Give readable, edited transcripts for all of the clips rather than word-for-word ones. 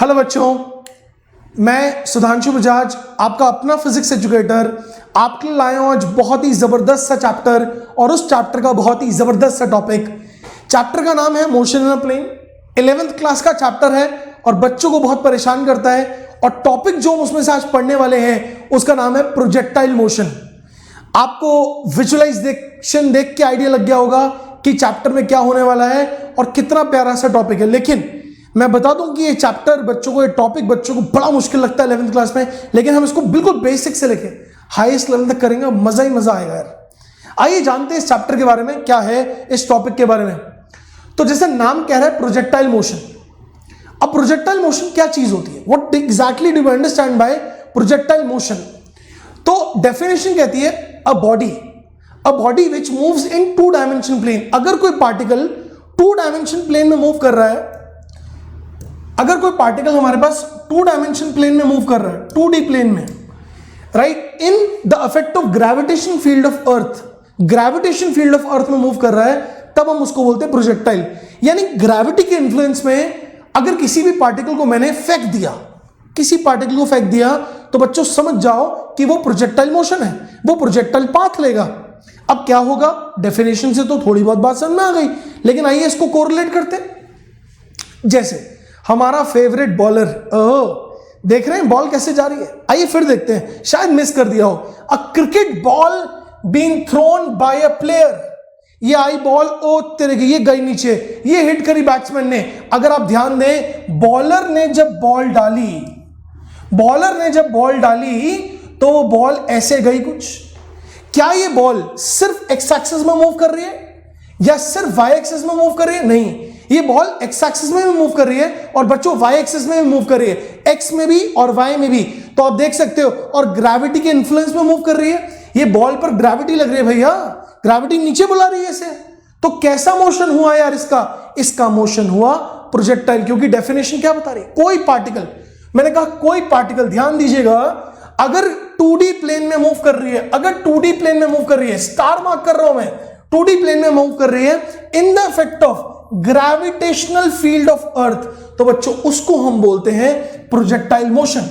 Hello बच्चों, मैं सुधांशु बजाज आपका अपना फिजिक्स एजुकेटर आपके लिए लाया हूं आज बहुत ही ज़बरदस्त सा चैप्टर और उस चैप्टर का बहुत ही ज़बरदस्त सा टॉपिक। चैप्टर का नाम है motion in a plane. 11th class का चैप्टर है और बच्चों को बहुत परेशान करता है और टॉपिक जो उसमें से आज पढ़ने वाले हैं उसका नाम है प्रोजेक्टाइल मोशन। आपको विजुअलाइजेशन देख के आइडिया लग गया होगा कि चैप्टर में क्या होने वाला है और कितना प्यारा सा टॉपिक है। लेकिन मैं बता दूं कि ये चैप्टर बच्चों को, ये टॉपिक बच्चों को बड़ा मुश्किल लगता है 11th क्लास में, लेकिन हम इसको बिल्कुल बेसिक से लेके हाईएस्ट लेवल तक करेंगे, मजा ही मजा आएगा यार। आइए जानते हैं इस चैप्टर के बारे में, क्या है इस टॉपिक के बारे में। तो जैसे नाम कह रहा है प्रोजेक्टाइल मोशन। अब प्रोजेक्टाइल मोशन क्या चीज होती है, what exactly do you understand by projectile motion. तो डेफिनेशन कहती है a body which moves in 2 dimension plane. अगर कोई पार्टिकल 2 डायमेंशन प्लेन में मूव कर रहा है, अगर कोई पार्टिकल हमारे पास 2 डायमेंशन प्लेन में मूव कर रहा है, 2D प्लेन में, right, in the effect of gravitation field of earth, gravitation field of अर्थ में मूव कर रहा है, तब हम उसको बोलते हैं प्रोजेक्टाइल। यानी ग्रेविटी के इन्फ्लुएंस में अगर किसी भी पार्टिकल को मैंने फेंक दिया, किसी पार्टिकल को फेंक दिया, तो बच्चों समझ जाओ कि वो प्रोजेक्टाइल मोशन है, वो प्रोजेक्टाइल पाथ लेगा। अब क्या होगा, डेफिनेशन से तो थोड़ी बहुत बात समझ में आ गई, लेकिन आइए इसको कोरिलेट करते हैं। जैसे हमारा फेवरेट बॉलर, देख रहे हैं बॉल कैसे जा रही है, आइए फिर देखते हैं, शायद मिस कर दिया हो। A cricket ball being thrown by a player, ये आई बॉल, ओ तेरे की, ये गई नीचे, ये हिट करी बैट्समैन ने। अगर आप ध्यान दें, बॉलर ने जब बॉल डाली तो वो बॉल ऐसे गई कुछ। क्या ये बॉल सिर्फ एक्स एक्सिस में मूव कर रही है या सिर्फ वाई एक्सिस में मूव कर रही है? नहीं, ये बॉल एक्स एक्सिस में भी मूव कर रही है और बच्चों वाई एक्सिस में भी मूव कर रही है, एक्स में भी और वाई में भी। तो आप देख सकते हो, और ग्रेविटी के इन्फ्लुएंस में मूव कर रही है। ये बॉल पर ग्रेविटी लग रही है भैया, ग्रेविटी नीचे बुला रही है इसे। तो कैसा मोशन हुआ यार इसका मोशन हुआ प्रोजेक्टाइल, क्योंकि डेफिनेशन क्या बता रही है, कोई पार्टिकल, मैंने कहा कोई पार्टिकल, ध्यान दीजिएगा, अगर 2D प्लेन में मूव कर रही है, अगर 2D प्लेन में मूव कर रही है, स्टार मार्क कर रहा हूं मैं, 2D प्लेन में मूव कर रही है इन the effect of gravitational field of अर्थ, तो बच्चों उसको हम बोलते हैं प्रोजेक्टाइल मोशन।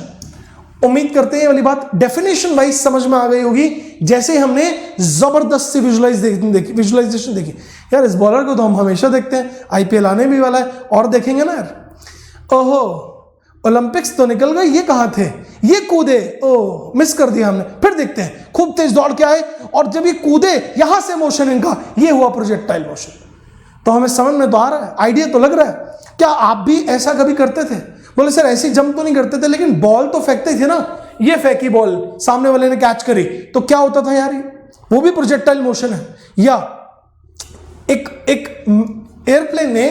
उम्मीद करते हैं ये वाली बात डेफिनेशन वाइज समझ में आ गई होगी, जैसे हमने जबरदस्त सी विजुअलाइजेशन देखी। यार इस बॉलर को तो हम हमेशा देखते हैं, आईपीएल आने भी वाला है और देखेंगे ना यार। ओहो, ओलंपिक्स तो निकल गए, ये कहां थे, ये कूदे, ओ मिस कर दिया हमने, फिर देखते हैं, खूब तेज दौड़ के आए और जब ये कूदे, यहां से मोशन इनका, ये हुआ प्रोजेक्टाइल मोशन। तो हमें समझ में तो आ रहा है, आइडिया तो लग रहा है। क्या आप भी ऐसा कभी करते थे? बोले सर ऐसी जंप तो नहीं करते थे, लेकिन बॉल तो फेंकते थे ना, ये फेंकी बॉल, सामने वाले ने कैच करी, तो क्या होता था यार, वो भी प्रोजेक्टाइल मोशन है। या एक एयरप्लेन ने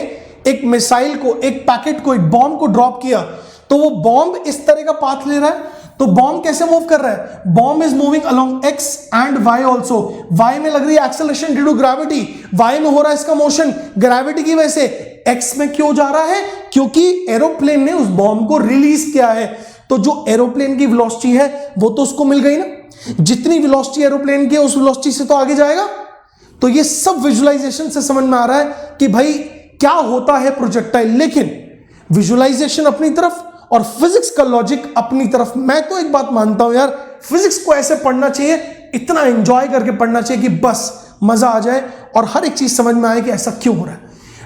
एक मिसाइल को, एक पैकेट को, एक बॉम्ब को ड्रॉप किया, तो वो बॉम्ब इस तरह का पाथ ले रहा है, तो बॉम्ब कैसे मूव कर रहा है, bomb is moving along x and y also. Y में लग रही है acceleration due to gravity, y में हो रहा है इसका मोशन ग्रेविटी की वजह से। एक्स में क्यों जा रहा है, क्योंकि एरोप्लेन ने उस बॉम्ब को रिलीज किया है। तो जो एरोप्लेन की वेलोसिटी है वो तो उसको मिल गई ना, जितनी वेलोसिटी एरोप्लेन की है उस वेलोसिटी से तो आगे जाएगा। तो ये सब विजुअलाइजेशन से समझ में आ रहा है कि भाई क्या होता है प्रोजेक्टाइल। लेकिन विजुअलाइजेशन अपनी तरफ और फिजिक्स का लॉजिक अपनी तरफ। मैं तो एक बात मानता हूं यार, फिजिक्स को ऐसे पढ़ना चाहिए, इतना एंजॉय करके पढ़ना चाहिए कि बस मजा आ जाए और हर एक चीज समझ में आए कि ऐसा क्यों हो रहा है।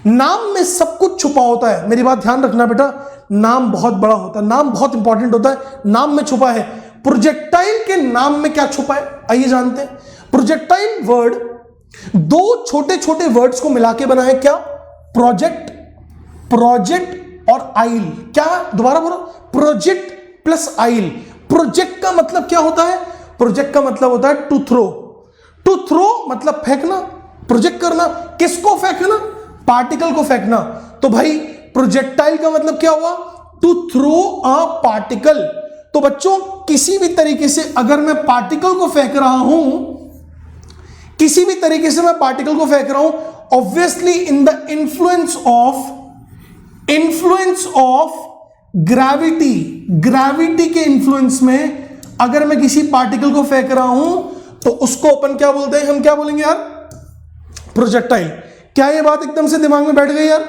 नाम में सब कुछ छुपा होता है, मेरी बात ध्यान रखना बेटा, नाम बहुत बड़ा होता है, नाम बहुत इंपॉर्टेंट होता है, नाम में छुपा है। प्रोजेक्टाइल के नाम में क्या छुपा है, आइए जानते हैं। प्रोजेक्टाइल वर्ड 2 छोटे छोटे वर्ड्स को मिला के बना है, क्या, प्रोजेक्ट और आइल। क्या, दोबारा बोलो, प्रोजेक्ट प्लस आइल। प्रोजेक्ट का मतलब क्या होता है, प्रोजेक्ट का मतलब होता है टू थ्रो। टू थ्रो मतलब फेंकना, प्रोजेक्ट करना, किसको फेंकना, पार्टिकल को फेंकना। तो भाई प्रोजेक्टाइल का मतलब क्या हुआ, टू थ्रो अ पार्टिकल। तो बच्चों किसी भी तरीके से अगर मैं पार्टिकल को फेंक रहा हूं, किसी भी तरीके से मैं पार्टिकल को फेंक रहा हूं, obviously in the influence of gravity के इन्फ्लुएंस में अगर मैं किसी पार्टिकल को फेंक रहा हूं तो उसको अपन क्या बोलते हैं, हम क्या बोलेंगे यार, प्रोजेक्टाइल। क्या ये बात एकदम से दिमाग में बैठ गई यार,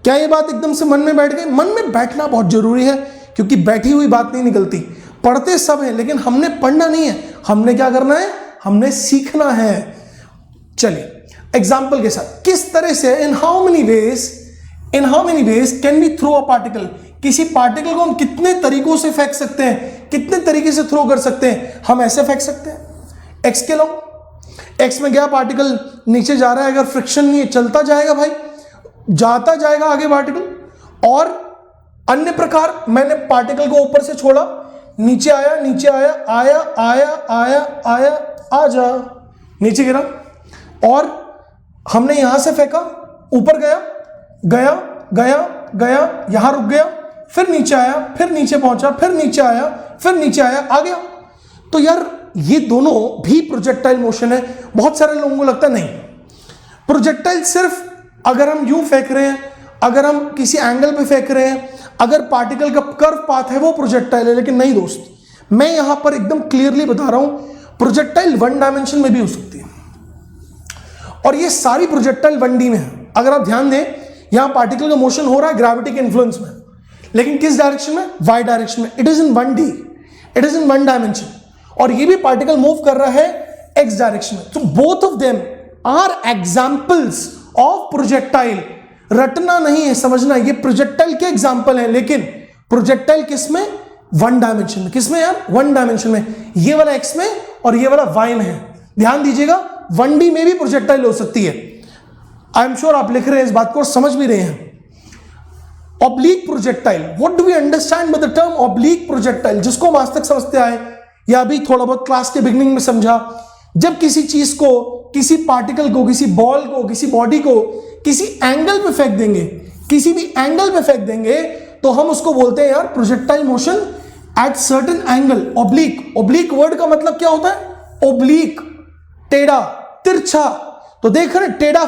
क्या ये बात एकदम से मन में बैठ गई? मन में बैठना बहुत जरूरी है, क्योंकि बैठी हुई बात नहीं निकलती। पढ़ते सब हैं, लेकिन हमने पढ़ना नहीं है, हमने क्या करना है? हमने सीखना है। चलिए एग्जाम्पल के साथ, किस तरह से, in how many ways can we throw a particle, किसी पार्टिकल को हम कितने तरीकों से फेंक सकते हैं, कितने तरीके से थ्रो कर सकते हैं? हम ऐसे फेंक सकते हैं, एक्स के लॉन्ग, एक्स में गया पार्टिकल, नीचे जा रहा है, अगर फ्रिक्शन नहीं है चलता जाएगा भाई, जाता जाएगा आगे पार्टिकल। और अन्य प्रकार, मैंने पार्टिकल को ऊपर से छोड़ा, नीचे आया, नीचे आया, आया आया आया आया, आ जा, नीचे गिरा, और हमने यहां से फेंका, ऊपर गया गया गया गया, यहां रुक गया, फिर नीचे आया, फिर नीचे पहुंचा, फिर नीचे आया, फिर नीचे आया, आ गया। तो यार ये दोनों भी प्रोजेक्टाइल मोशन है। बहुत सारे लोगों को लगता है नहीं, प्रोजेक्टाइल सिर्फ अगर हम यूं फेंक रहे हैं, अगर हम किसी एंगल पे फेंक रहे हैं, अगर पार्टिकल का कर्व पाथ है वो प्रोजेक्टाइल है। लेकिन नहीं दोस्त, मैं यहां पर एकदम क्लियरली बता रहा हूं, प्रोजेक्टाइल 1 डायमेंशन में भी हो सकती है, और ये सारी प्रोजेक्टाइल 1D में है। अगर आप ध्यान दें, यहां पार्टिकल का मोशन हो रहा है ग्रेविटी के इन्फ्लुएंस में, लेकिन किस डायरेक्शन में? वाई डायरेक्शन में। It is in 1D, it is in 1 dimension, और ये भी पार्टिकल मूव कर रहा है एक्स डायरेक्शन में। तो both of them are examples of projectile. रटना नहीं है, समझना, ये प्रोजेक्टाइल के एग्जाम्पल है, लेकिन प्रोजेक्टाइल किस में? 1 डायमेंशन में। किस में यार? 1 डायमेंशन में। ये वाला एक्स में और ये वाला वाई में है। ध्यान दीजिएगा, 1D में भी प्रोजेक्टाइल हो सकती है। आई एम श्योर आप लिख रहे हैं इस बात को और समझ भी रहे हैं। Oblique projectile, what do we understand by the term oblique projectile, जिसको हम आज तक समझते आए या अभी थोड़ा बहुत क्लास के बिगिनिंग में समझा। जब किसी चीज को, किसी पार्टिकल को, किसी बॉल को, किसी बॉडी को किसी एंगल पे फेंक देंगे, किसी भी एंगल पे फेंक देंगे, तो हम उसको बोलते हैं यार projectile motion at certain angle, oblique. Oblique word का मतलब क्या होता है? ओब्लिक, टेढ़ा, तिरछा। तो देख रहे, टेढ़ा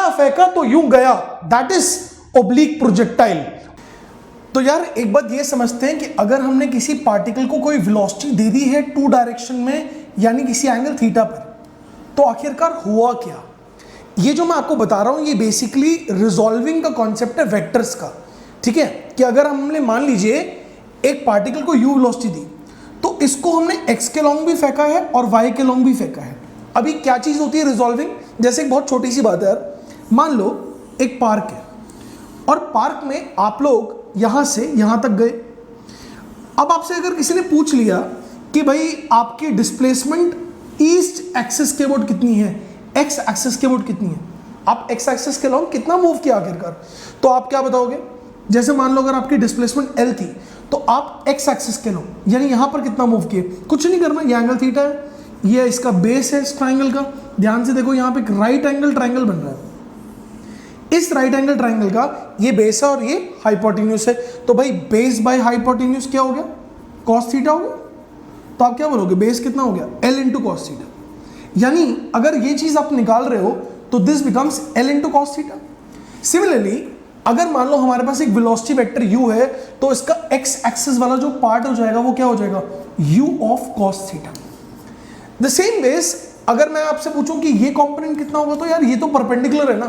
फेंका तो यूं गया, दैट इज ओब्लिक प्रोजेक्टाइल। तो यार एक बात ये समझते हैं कि अगर हमने किसी पार्टिकल को कोई वेलोसिटी दे दी है 2 डायरेक्शन में, यानी किसी एंगल थीटा पर, तो आखिरकार हुआ क्या? ये जो मैं आपको बता रहा हूं, ये बेसिकली रिजॉल्विंग का कॉन्सेप्ट है वेक्टर्स का। ठीक है, कि अगर हमने मान लीजिए एक पार्टिकल को u वेलोसिटी दी, तो इसको हमने x के लॉन्ग भी फेंका है और y के लॉन्ग भी फेंका है। अभी क्या चीज होती है रिजॉल्विंग? जैसे एक बहुत छोटी सी बात है यार, मान लो एक पार्क है और पार्क में आप लोग यहां से यहां तक गए। अब आपसे अगर किसी ने पूछ लिया कि भाई आपकी डिस्प्लेसमेंट ईस्ट एक्सिस के अबाउट कितनी है, एक्स एक्सिस के अबाउट कितनी है, आप एक्स एक्सिस के लॉन्ग कितना मूव किया आखिरकार, तो आप क्या बताओगे? जैसे मान लो अगर आपकी डिस्प्लेसमेंट एल थी, तो आप एक्स एक्सिस के लॉन्ग यानी यहां पर कितना मूव किए? कुछ नहीं करना, ये एंगल थीटा है, ये इसका बेस है इस ट्राइंगल का। ध्यान से देखो, यहां पे एक राइट एंगल ट्राइंगल बन रहा है, इस राइट एंगल ट्राइंगल का ये बेस है और ये हाइपोटेन्यूज है। तो भाई बेस बाय हाइपोटेन्यूज क्या हो गया? कॉस थीटा हो गया। तो आप क्या बोलोगे? बेस कितना हो गया? L into cos theta. यानी अगर ये चीज आप निकाल रहे हो तो this becomes L into cos theta. Similarly अगर मान लो हमारे पास एक वेलोसिटी वेक्टर u है, तो इसका एक्स एक्सिस वाला जो पार्ट हो जाएगा वो क्या हो जाएगा? u of cos theta. The same way अगर मैं आपसे पूछूं कि ये कंपोनेंट कितना होगा, तो यार ये तो परपेंडिकुलर है ना,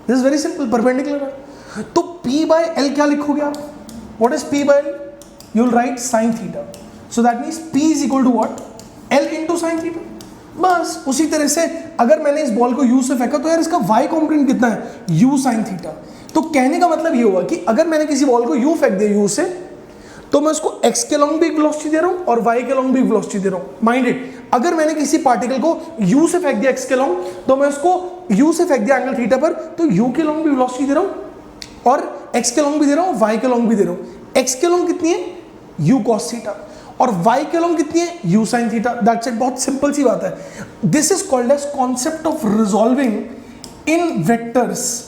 this is very simple, perpendicular है। तो p बाय एल क्या लिखोगे आप? What is p by l? You will write sine theta. So that means p is equal to what? l into sine theta. बस उसी तरह से अगर मैंने इस बॉल को u से फेंका, तो यार इसका y कंपोनेंट कितना है? u sine theta. तो कहने का मतलब ये हुआ कि अगर मैंने किसी बॉल को u फेंक दिया u से, तो मैं उसको x के लॉन्ग भी वेलोसिटी दे रहा हूं और y के लॉन्ग भी वेलोसिटी दे रहा हूं। माइंड इट, अगर मैंने किसी पार्टिकल को u से फेंक दिया x के लॉन्ग, तो मैं उसको u से फेंक दिया एंगल थीटा पर, तो u के लॉन्ग भी वेलोसिटी दे रहा हूं और x के लॉन्ग भी दे रहा हूं, y के लॉन्ग भी दे रहा हूं। x के लॉन्ग कितनी है? u cos थीटा, और y के लॉन्ग कितनी है? u sin theta. That's it, बहुत सिंपल सी बात है। This is called as concept of resolving in vectors.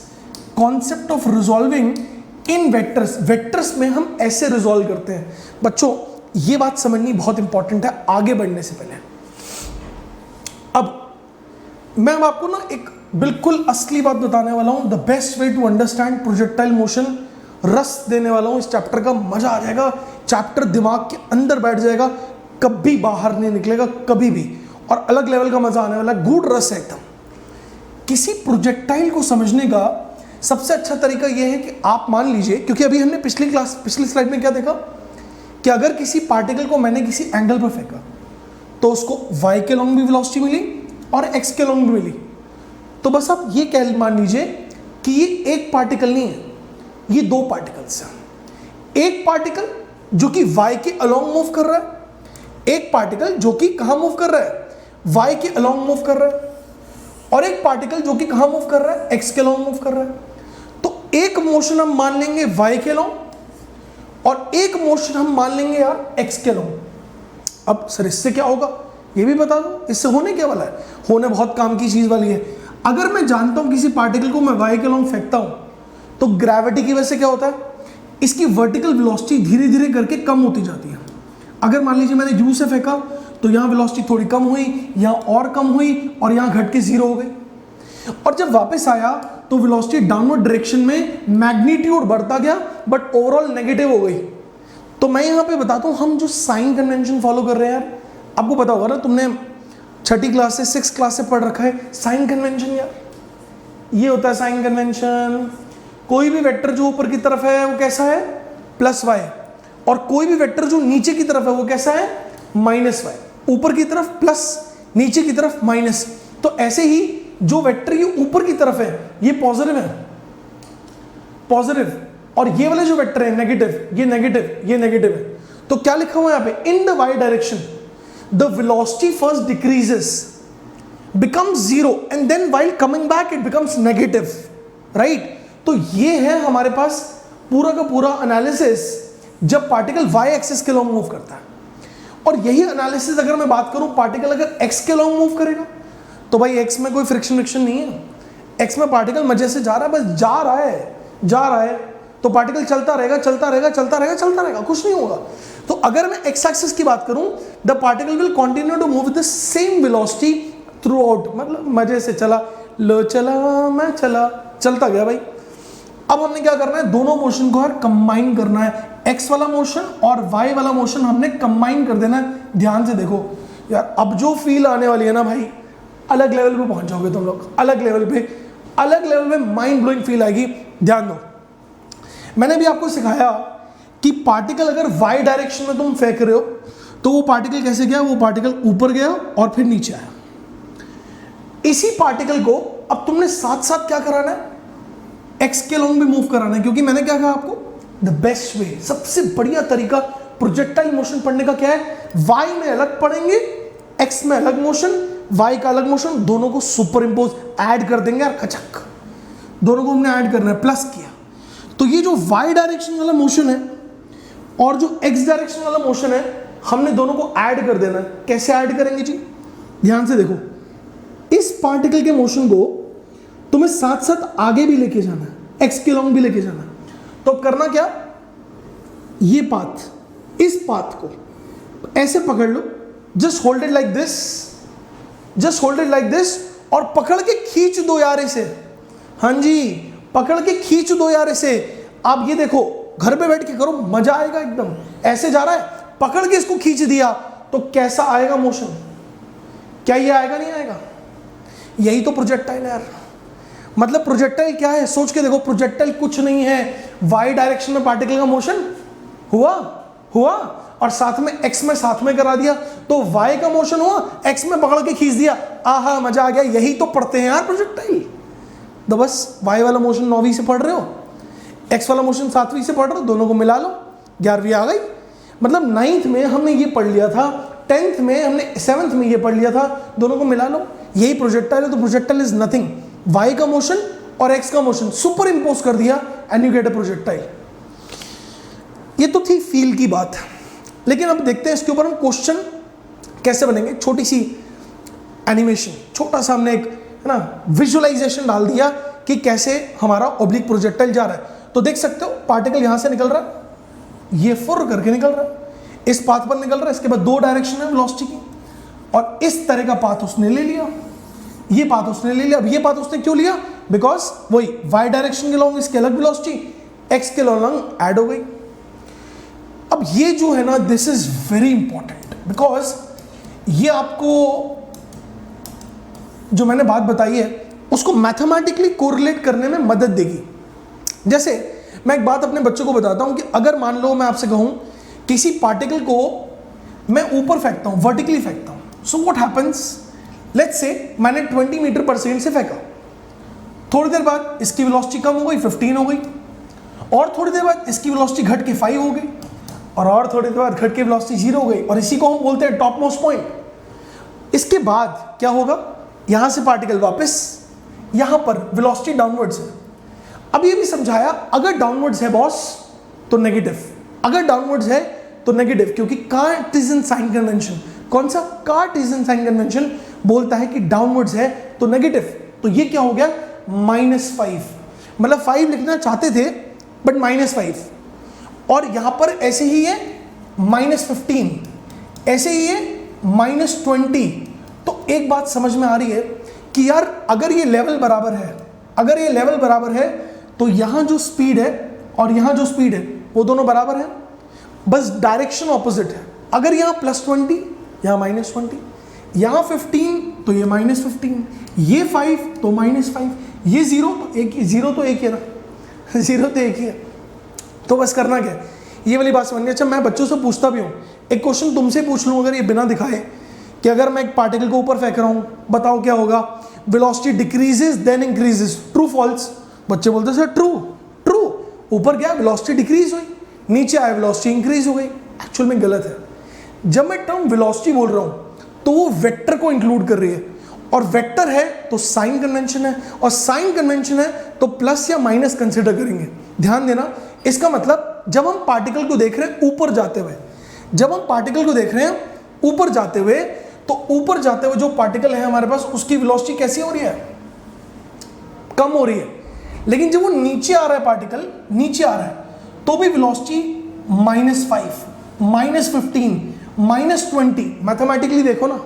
Concept of resolving in vectors. Vectors में हम ऐसे रिजॉल्व करते हैं। बच्चों ये बात समझनी बहुत इंपॉर्टेंट है आगे बढ़ने से पहले। अब मैं आपको ना एक बिल्कुल असली बात बताने वाला हूं, the best way to understand projectile motion. रस देने वाला हूं इस चैप्टर का, मजा आ जाएगा। चैप्टर दिमाग के अंदर बैठ जाएगा, कभी बाहर नहीं निकलेगा कभी भी, और अलग लेवल का मजा आने वाला है। गुड रस है एकदम। किसी प्रोजेक्टाइल को समझने का सबसे अच्छा तरीका यह है कि आप मान लीजिए, क्योंकि अभी हमने पिछली स्लाइड में क्या देखा कि अगर किसी पार्टिकल को मैंने किसी एंगल पर फेंका तो उसको y के लॉन्ग भी वेलोसिटी मिली और x के लॉन्ग भी मिली। तो बस आप ये कह मान लीजिए कि ये एक पार्टिकल नहीं है, ये दो पार्टिकल्स हैं। एक पार्टिकल जो कि y के अलोंग मूव कर रहा है, एक पार्टिकल जो कि कहां मूव कर रहा है, y के अलोंग मूव कर रहा है, और एक पार्टिकल जो कि कहां मूव कर रहा है, x के अलोंग मूव कर रहा है। तो एक मोशन हम मान लेंगे y के अलोंग और एक मोशन हम मान लेंगे यार x के अलोंग। अब सर इससे क्या होगा ये भी बता दो, इससे होने क्या वाला है? होने बहुत काम की चीज वाली है। अगर मैं जानता हूं किसी पार्टिकल को मैं y के अलोंग फेंकता हूं तो ग्रेविटी की वजह से क्या होता है, इसकी वर्टिकल वेलोसिटी धीरे धीरे करके कम होती जाती है। अगर मान लीजिए मैंने u से फेंका तो यहाँ वेलोसिटी थोड़ी कम हुई, यहाँ और कम हुई और यहाँ घट के 0 हो गई। और जब वापस आया तो वेलोसिटी डाउनवर्ड डायरेक्शन में मैग्नीट्यूड बढ़ता गया बट ओवरऑल नेगेटिव हो गई। तो मैं यहाँ पे बताता हूँ, हम जो साइन कन्वेंशन फॉलो कर रहे हैं यार, आपको पता होगा ना, तुमने छठी क्लास से 6th क्लास से पढ़ रखा है साइन कन्वेंशन। यार ये होता है साइन कन्वेंशन, कोई भी वेक्टर जो ऊपर की तरफ है वो कैसा है, प्लस y, और कोई भी वेक्टर जो नीचे की तरफ है वो कैसा है, माइनस y। ऊपर की तरफ प्लस, नीचे की तरफ माइनस। तो ऐसे ही जो वेक्टर ये ऊपर की तरफ है ये पॉजिटिव है, पॉजिटिव, और ये वाले जो वेक्टर है नेगेटिव, ये नेगेटिव, ये नेगेटिव है। तो क्या लिखा हुआ है यहाँ पे, in the y direction the velocity first decreases becomes 0 and then while coming back it becomes negative, right? तो ये है हमारे पास पूरा का पूरा एनालिसिस जब पार्टिकल y एक्सिस के लॉन्ग मूव करता है। और यही एनालिसिस अगर मैं बात करूं, पार्टिकल अगर x के लॉन्ग मूव करेगा तो भाई x में कोई फ्रिक्शन नहीं है, x में पार्टिकल मजे से जा रहा है, बस जा रहा है, तो पार्टिकल चलता रहेगा, कुछ नहीं होगा। तो अगर मैं x एक्सिस की बात करूं, the particle will continue to move with the same velocity throughout, मतलब मजे से चला, लो चला मैं चला, चलता गया भाई। अब हमने क्या करना है, दोनों मोशन को यार कंबाइन करना है, x वाला मोशन और y वाला मोशन हमने कंबाइन कर देना है। ध्यान से देखो यार, अब जो फील आने वाली है ना भाई, अलग लेवल पे पहुंच जाओगे तुम लोग, अलग लेवल पे माइंड ब्लोइंग फील आएगी। ध्यान दो, मैंने भी आपको सिखाया कि पार्टिकल अगर y डायरेक्शन में तुम फेंक रहे हो तो वो पार्टिकल कैसे गया, वो पार्टिकल ऊपर गया और फिर नीचे आया। इसी पार्टिकल को अब तुमने साथ साथ क्या कराना है, x के लॉन्ग भी मूव कराना है, क्योंकि मैंने क्या कहा आपको, द बेस्ट वे, सबसे बढ़िया तरीका प्रोजेक्टाइल मोशन पढ़ने का क्या है, y में अलग पढ़ेंगे, x में अलग मोशन, y का अलग मोशन, दोनों को सुपर इंपोज ऐड कर देंगे यार, खचक, दोनों को हमने ऐड करना है, प्लस किया। तो ये जो y डायरेक्शन वाला मोशन है और जो x डायरेक्शन वाला मोशन है, हमने दोनों को ऐड कर देना है। कैसे ऐड करेंगे जी, ध्यान से देखो, इस पार्टिकल के मोशन को तुम्हें साथ साथ आगे भी लेके जाना है, x के लॉन्ग भी लेके जाना है। तो करना क्या, ये पाथ, इस पाथ को ऐसे पकड़ लो, just hold it like this, just hold it like this, और पकड़ के खींच दो यार इसे। हाँ जी, पकड़ के खींच दो यार इसे। आप ये देखो, घर पे बैठ के करो, मजा आएगा एकदम। ऐसे जा रहा है, पकड़ के इसको खींच दिया तो कैसा आएगा मोशन, क्या ये आएगा नहीं आएगा? यही तो प्रोजेक्टाइल है यार। मतलब प्रोजेक्टाइल क्या है, सोच के देखो, प्रोजेक्टाइल कुछ नहीं है, y डायरेक्शन में पार्टिकल का मोशन हुआ और साथ में x में साथ में करा दिया, तो y का मोशन हुआ, x में पकड़ के खींच दिया, आहा मजा आ गया। यही तो पढ़ते हैं यार प्रोजेक्टाइल। तो बस y वाला मोशन 9वीं से पढ़ रहे हो, x वाला मोशन 7वीं से पढ़ रहे हो, दोनों को मिला लो, 11वीं आ गई। मतलब 9th में हमने ये पढ़ लिया था, 10th में हमने 7th में ये पढ़ लिया था, दोनों को मिला लो, यही प्रोजेक्टाइल है। तो प्रोजेक्टाइल इज नथिंग, y का मोशन और x का मोशन सुपर इंपोज कर दिया and you get a projectile. ये तो थी फील की बात, लेकिन अब देखते हैं इसके ऊपर हम क्वेश्चन कैसे बनेंगे। छोटी सी एनिमेशन, छोटा सा हमने एक है ना विजुअलाइजेशन डाल दिया कि कैसे हमारा ऑब्लिक प्रोजेक्टाइल जा रहा है। तो देख सकते हो पार्टिकल यहां से निकल रहा है, ये फुर करके निकल रहा है, इस पाथ पर निकल रहा है, इसके बाद 2 डायरेक्शन है वेलोसिटी की, और इस तरह का पाथ उसने ले लिया, ये पाथ उसने ले लिया। अब ये पाथ उसने क्यों लिया, बिकॉज वही y डायरेक्शन के लॉन्ग इसके अलग वेलोसिटी, x के लॉन्ग ऐड हो गई। अब ये जो है ना, this is very important, because ये आपको जो मैंने बात बताई है उसको मैथमेटिकली कोरिलेट करने में मदद देगी। जैसे मैं एक बात अपने बच्चों को बताता हूं कि अगर मान लो मैं आपसे कहूं किसी पार्टिकल को मैं ऊपर फेंकता हूं, वर्टिकली फेंकता हूं, so what happens, let's say मैंने 20 मीटर पर सेकेंड से फेंका, थोड़ी देर बाद इसकी वेलोसिटी कम हो गई, 15 हो गई, और थोड़ी देर बाद इसकी वेलोसिटी घट के 5 हो गई, और थोड़ी देर बाद घट के वेलोसिटी 0 हो गई, और इसी को हम बोलते हैं टॉप मोस्ट पॉइंट। इसके बाद क्या होगा, यहां से पार्टिकल वापस यहां पर वेलोसिटी डाउनवर्ड्स है। अब ये भी समझाया अगर डाउनवर्ड्स है बॉस तो नेगेटिव, अगर डाउनवर्ड्स है तो नेगेटिव, क्योंकि कार्टेशियन साइन कन्वेंशन, कौन सा, कार्टेशियन साइन कन्वेंशन बोलता है कि डाउनवर्ड्स है तो नेगेटिव। तो ये क्या हो गया, -5, मतलब 5 लिखना चाहते थे बट -5, और यहां पर ऐसे ही है -15, ऐसे ही है -20। तो एक बात समझ में आ रही है कि यार अगर ये लेवल बराबर है, अगर ये लेवल बराबर है तो यहां जो स्पीड है और यहां जो स्पीड है वो दोनों बराबर है, बस डायरेक्शन ऑपोजिट है। अगर यहां +20, यहां -20, यहां 15 तो ये -15, ये 5 तो -5, ये 0 तो एक ही, 0 तो एक ही है ना, 0 तो एक ही है। तो बस करना क्या है, ये वाली बात समझनी। अच्छा, मैं बच्चों से पूछता भी हूँ, एक क्वेश्चन तुमसे पूछ लूँ अगर ये बिना दिखाए कि अगर मैं एक पार्टिकल को ऊपर फेंक रहा हूँ, बताओ क्या होगा, velocity decreases then increases, true false, बच्चे बोलते हैं सर ट्रू, ट्रू, ऊपर गया वेलोसिटी डिक्रीज हुई, नीचे आया वेलोसिटी इंक्रीज हो गई। एक्चुअल में गलत है। जब मैं टर्म वेलोसिटी बोल रहा हूँ तो वो वेक्टर को इंक्लूड कर रही है, और वेक्टर है तो साइन कन्वेंशन है, और साइन कन्वेंशन है तो प्लस या माइनस कंसिडर करेंगे। ध्यान देना, इसका मतलब जब हम पार्टिकल को देख रहे हैं ऊपर जाते हुए, जब हम पार्टिकल को देख रहे हैं ऊपर जाते हुए, तो ऊपर जाते हुए जो पार्टिकल है हमारे पास उसकी वेलोसिटी कैसी हो रही है, कम हो रही है। लेकिन जब वो नीचे आ रहा है, पार्टिकल नीचे आ रहा है, तो भी वेलोसिटी -5, -15, -20, मैथमेटिकली देखो ना,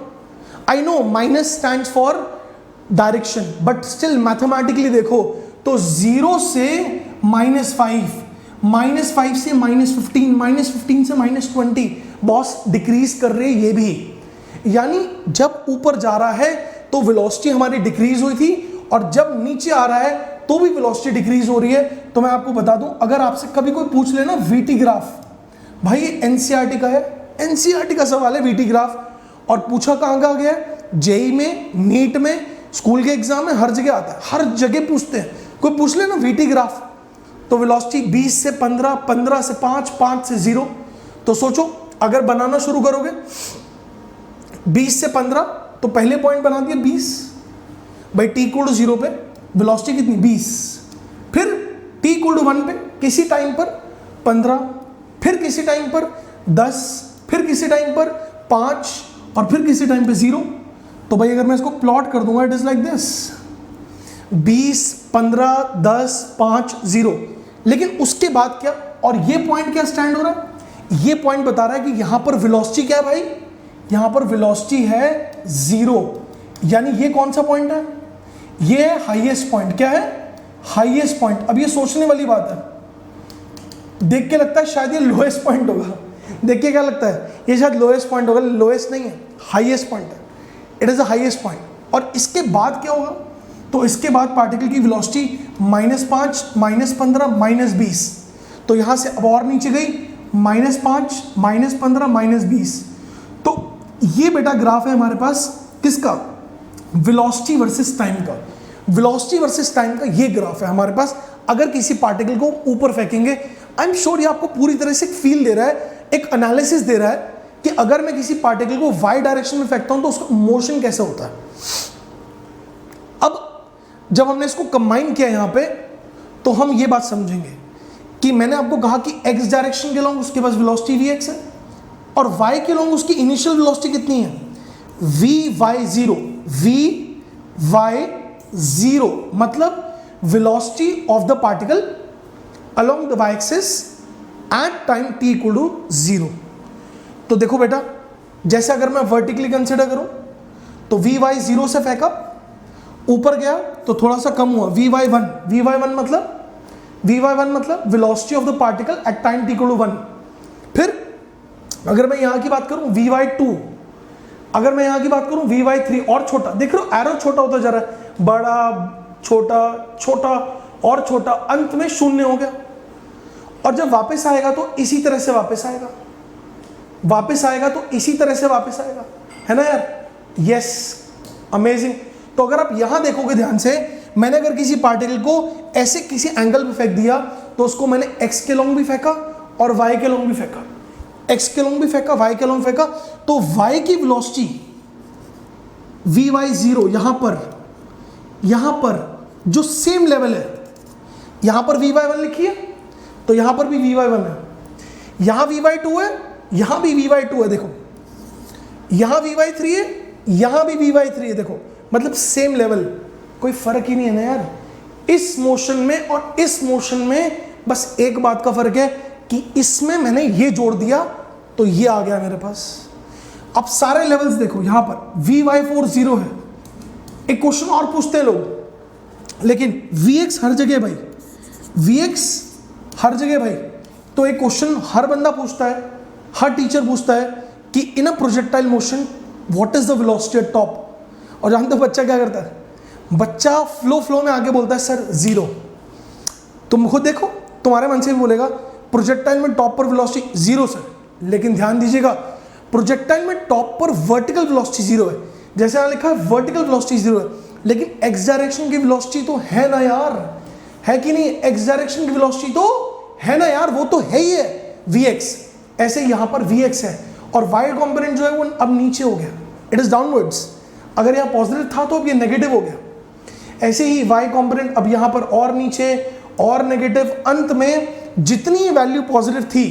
I know minus stands for direction, but still mathematically देखो तो 0 से -5, -5 से -15, -15 से -20, बॉस डिक्रीज कर रहे हैं ये भी। यानी जब ऊपर जा रहा है तो वेलोसिटी हमारी डिक्रीज हुई थी, और जब नीचे आ रहा है तो भी वेलोसिटी डिक्रीज हो रही है। तो मैं आपको बता दूं, अगर आपसे कभी कोई पूछ लेना वीटी ग्राफ, भाई ये एनसीईआरटी का है, एनसीईआरटी का सवाल है वीटी ग्राफ, और पूछा कहां का गया, जेई में, नीट में, स्कूल के एग्जाम में, हर जगह आता है, हर जगह पूछते हैं। कोई पूछ लेना वीटी ग्राफ, तो वेलोसिटी 20 से 15, 15 से 5, 5 से 0। तो सोचो अगर बनाना शुरू करोगे 20 से 15, तो पहले पॉइंट बना दिया 20, भाई t=0 पे वेलोसिटी कितनी, 20, फिर t=1 पे किसी टाइम पर 15, फिर किसी टाइम पर 10, फिर किसी टाइम पर 5, और फिर किसी टाइम पे 0। तो भाई अगर मैं इसको प्लॉट कर दूंगा, इट इज लाइक दिस, 20, 15, 10, 5, 0। लेकिन उसके बाद क्या, और ये पॉइंट क्या स्टैंड हो रहा है, ये पॉइंट बता रहा है कि यहां पर वेलोसिटी क्या है भाई, यहां पर वेलोसिटी है 0। यानी ये कौन सा पॉइंट है, ये है हाईएस्ट पॉइंट। क्या है, हाईएस्ट पॉइंट। अब ये सोचने वाली बात है, देख के लगता है शायद ये लोएस्ट पॉइंट होगा, देख के क्या लगता है ये शायद लोएस्ट पॉइंट होगा, लोएस्ट नहीं है, हाईएस्ट पॉइंट है, it is a highest point. और इसके बाद क्या होगा, तो इसके बाद पार्टिकल की वेलोसिटी -5, -15, -20, तो यहां से अब और नीचे गई, -5, -15, -20। तो ये बेटा ग्राफ है हमारे पास किसका, वेलोसिटी वर्सेस टाइम का, वेलोसिटी वर्सेस टाइम का ये ग्राफ है हमारे पास। अगर किसी पार्टिकल को ऊपर फेंकेंगे, आई एम श्योर ये आपको पूरी तरह से फील दे रहा है, एक एनालिसिस दे रहा है कि अगर मैं किसी पार्टिकल को वाई डायरेक्शन में फेंकता हूं तो उसका मोशन कैसे होता है। अब जब हमने इसको कंबाइन किया यहां पे, तो हम ये बात समझेंगे कि मैंने आपको कहा कि x डायरेक्शन के लॉन्ग उसके पास वेलोसिटी vx है, और y के लॉन्ग उसकी इनिशियल वेलोसिटी कितनी है, vy0, vy0, मतलब velocity of the particle along the y axis at time t=0। तो देखो बेटा, जैसे अगर मैं वर्टिकली कंसिडर करूं तो vy0 से फेंका, ऊपर गया तो थोड़ा सा कम हुआ, vy1, vy1 मतलब velocity of the particle at time t=1। फिर अगर मैं यहां की बात करूं vy2, अगर मैं यहां की बात करूं vy3, और छोटा, देख रहे हो एरो छोटा होता जा रहा है, बड़ा, छोटा, छोटा और छोटा, अंत में शून्य हो गया। और जब वापस आएगा तो इसी तरह से वापस आएगा, वापस आएगा तो इसी तरह से वापस आएगा, है ना यार? Yes, amazing. तो अगर आप यहां देखोगे ध्यान से, मैंने अगर किसी पार्टिकल को ऐसे किसी एंगल पे फेंक दिया तो उसको मैंने एक्स के लॉन्ग भी फेंका और वाई के लॉन्ग भी फेंका, एक्स के लॉन्ग भी फेंका, वाई के लॉन्ग फेंका, तो वाई की वेलोसिटी vy0 यहां पर जो सेम लेवल है, यहां पर vy1 लिखिए तो यहां पर भी vy1 है, यहां vy2 है, यहां भी vy2 है, देखो यहां vy3 है, यहां भी vy3 है, देखो मतलब सेम लेवल, कोई फर्क ही नहीं है ना यार। इस मोशन में और इस मोशन में बस एक बात का फर्क है कि इसमें मैंने ये जोड़ दिया तो ये आ गया मेरे पास। अब सारे लेवल्स देखो, यहां पर vy4 0 है। एक क्वेश्चन और पूछते हैं लोग, लेकिन vx हर जगह भाई, vx हर जगह भाई। तो एक क्वेश्चन हर बंदा पूछता है, हर टीचर पूछता है कि in a projectile motion what is the velocity at top. और जानते हो बच्चा क्या करता है? बच्चा फ्लो में आके बोलता है सर 0। तुम खुद देखो, तुम्हारे मन से भी बोलेगा प्रोजेक्टाइल में टॉप पर वेलोसिटी 0 सर, लेकिन ध्यान दीजिएगा प्रोजेक्टाइल में टॉप पर वर्टिकल वेलोसिटी 0 है। जैसे यहां लिखा है वर्टिकल वेलोसिटी 0 है, लेकिन एक्स डायरेक्शन की वेलोसिटी तो है ना यार, है कि नहीं? एक्स डायरेक्शन की वेलोसिटी तो है ना यार, वो तो है ही है vx। ऐसे यहां पर vx है और y कंपोनेंट जो है वो अब नीचे हो गया, इट इज डाउनवर्ड्स। अगर यहां पॉजिटिव था तो अब ये नेगेटिव हो गया। ऐसे ही y कंपोनेंट अब यहां पर और नीचे और नेगेटिव, अंत में जितनी वैल्यू पॉजिटिव थी,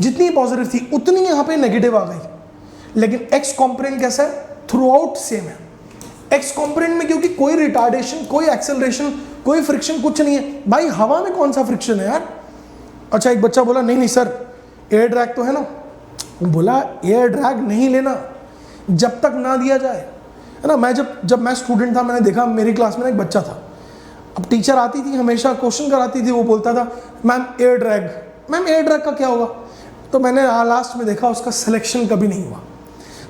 जितनी पॉजिटिव थी उतनी यहां पे नेगेटिव आ गई। लेकिन x कंपोनेंट कैसा है? थ्रू आउट सेम है। x कंपोनेंट में क्योंकि कोई रिटार्डेशन, कोई एक्सेलरेशन, कोई फ्रिक्शन कुछ नहीं है। भाई हवा में कौन सा फ्रिक्शन है यार? अच्छा एक बच्चा बोला नहीं सर एयर ड्रैग तो है ना। बोला एयर ड्रैग नहीं लेना जब तक ना दिया जाए, है ना। मैं जब मैं स्टूडेंट था, मैंने देखा मेरी क्लास में एक बच्चा था। अब टीचर आती थी, हमेशा क्वेश्चन कराती थी, वो बोलता था ma'am air drag, ma'am air drag का क्या होगा? तो मैंने लास्ट में देखा उसका सिलेक्शन कभी नहीं हुआ।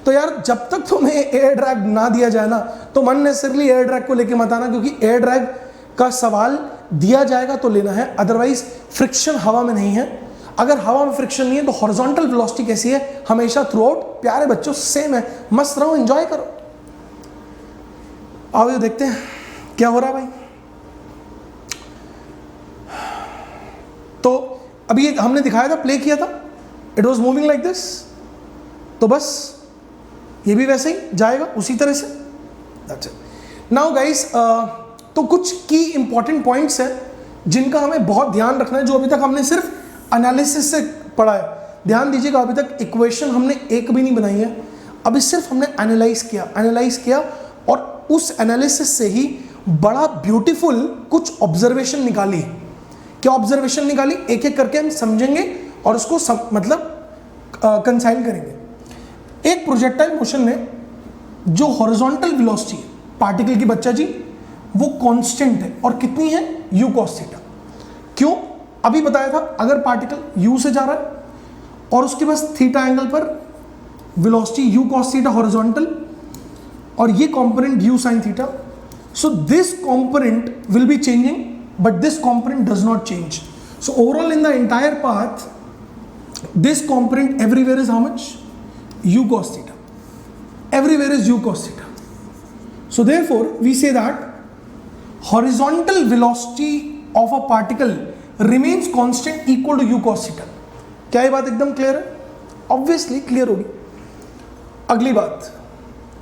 तो यार जब तक तुम्हें एयर ड्रैग ना दिया जाए ना, तो अननेसेसरली एयर ड्रैग को लेके मत आना, क्योंकि एयर ड्रैग का सवाल दिया जाएगा तो लेना है, अदरवाइज फ्रिक्शन हवा में नहीं है। अगर हवा में फ्रिक्शन नहीं है तो हॉरिजॉन्टल वेलोसिटी कैसी है? हमेशा थ्रू आउट प्यारे बच्चों सेम है। मस्त रहो, एंजॉय करो। आओ ये देखते हैं क्या हो रहा है भाई। तो अभी हमने दिखाया था, प्ले किया था, it was moving like this. तो बस ये भी वैसे ही जाएगा उसी तरह से। That's it. नाउ गाइस, तो कुछ की इंपॉर्टेंट पॉइंट्स हैं जिनका हमें बहुत ध्यान रखना है, जो अभी तक हमने सिर्फ एनालिसिस से पढ़ा है। ध्यान दीजिएगा, अभी तक इक्वेशन हमने एक भी नहीं बनाई है, अभी सिर्फ हमने एनालाइज किया और उस एनालिसिस से ही बड़ा ब्यूटीफुल कुछ ऑब्जर्वेशन निकाली। क्या ऑब्जर्वेशन निकाली? एक एक करके हम समझेंगे और उसको कंसाइल करेंगे। एक प्रोजेक्टाइल मोशन में जो हॉरिजॉन्टल वेलोसिटी है पार्टिकल की, बच्चा जी, वो कांस्टेंट है और कितनी है? u cos theta. क्यों? अभी बताया था, अगर पार्टिकल u से जा रहा है और उसके पास थीटा एंगल पर velocity u cos theta horizontal और ये component u sin theta, so this component will be changing but this component does not change. So overall in the entire path, this component everywhere is how much? U cos theta. Everywhere is U cos theta. So therefore we say that horizontal velocity of a particle remains constant equal to U cos theta. क्या ये बात एकदम clear है? Obviously clear होगी। अगली बात,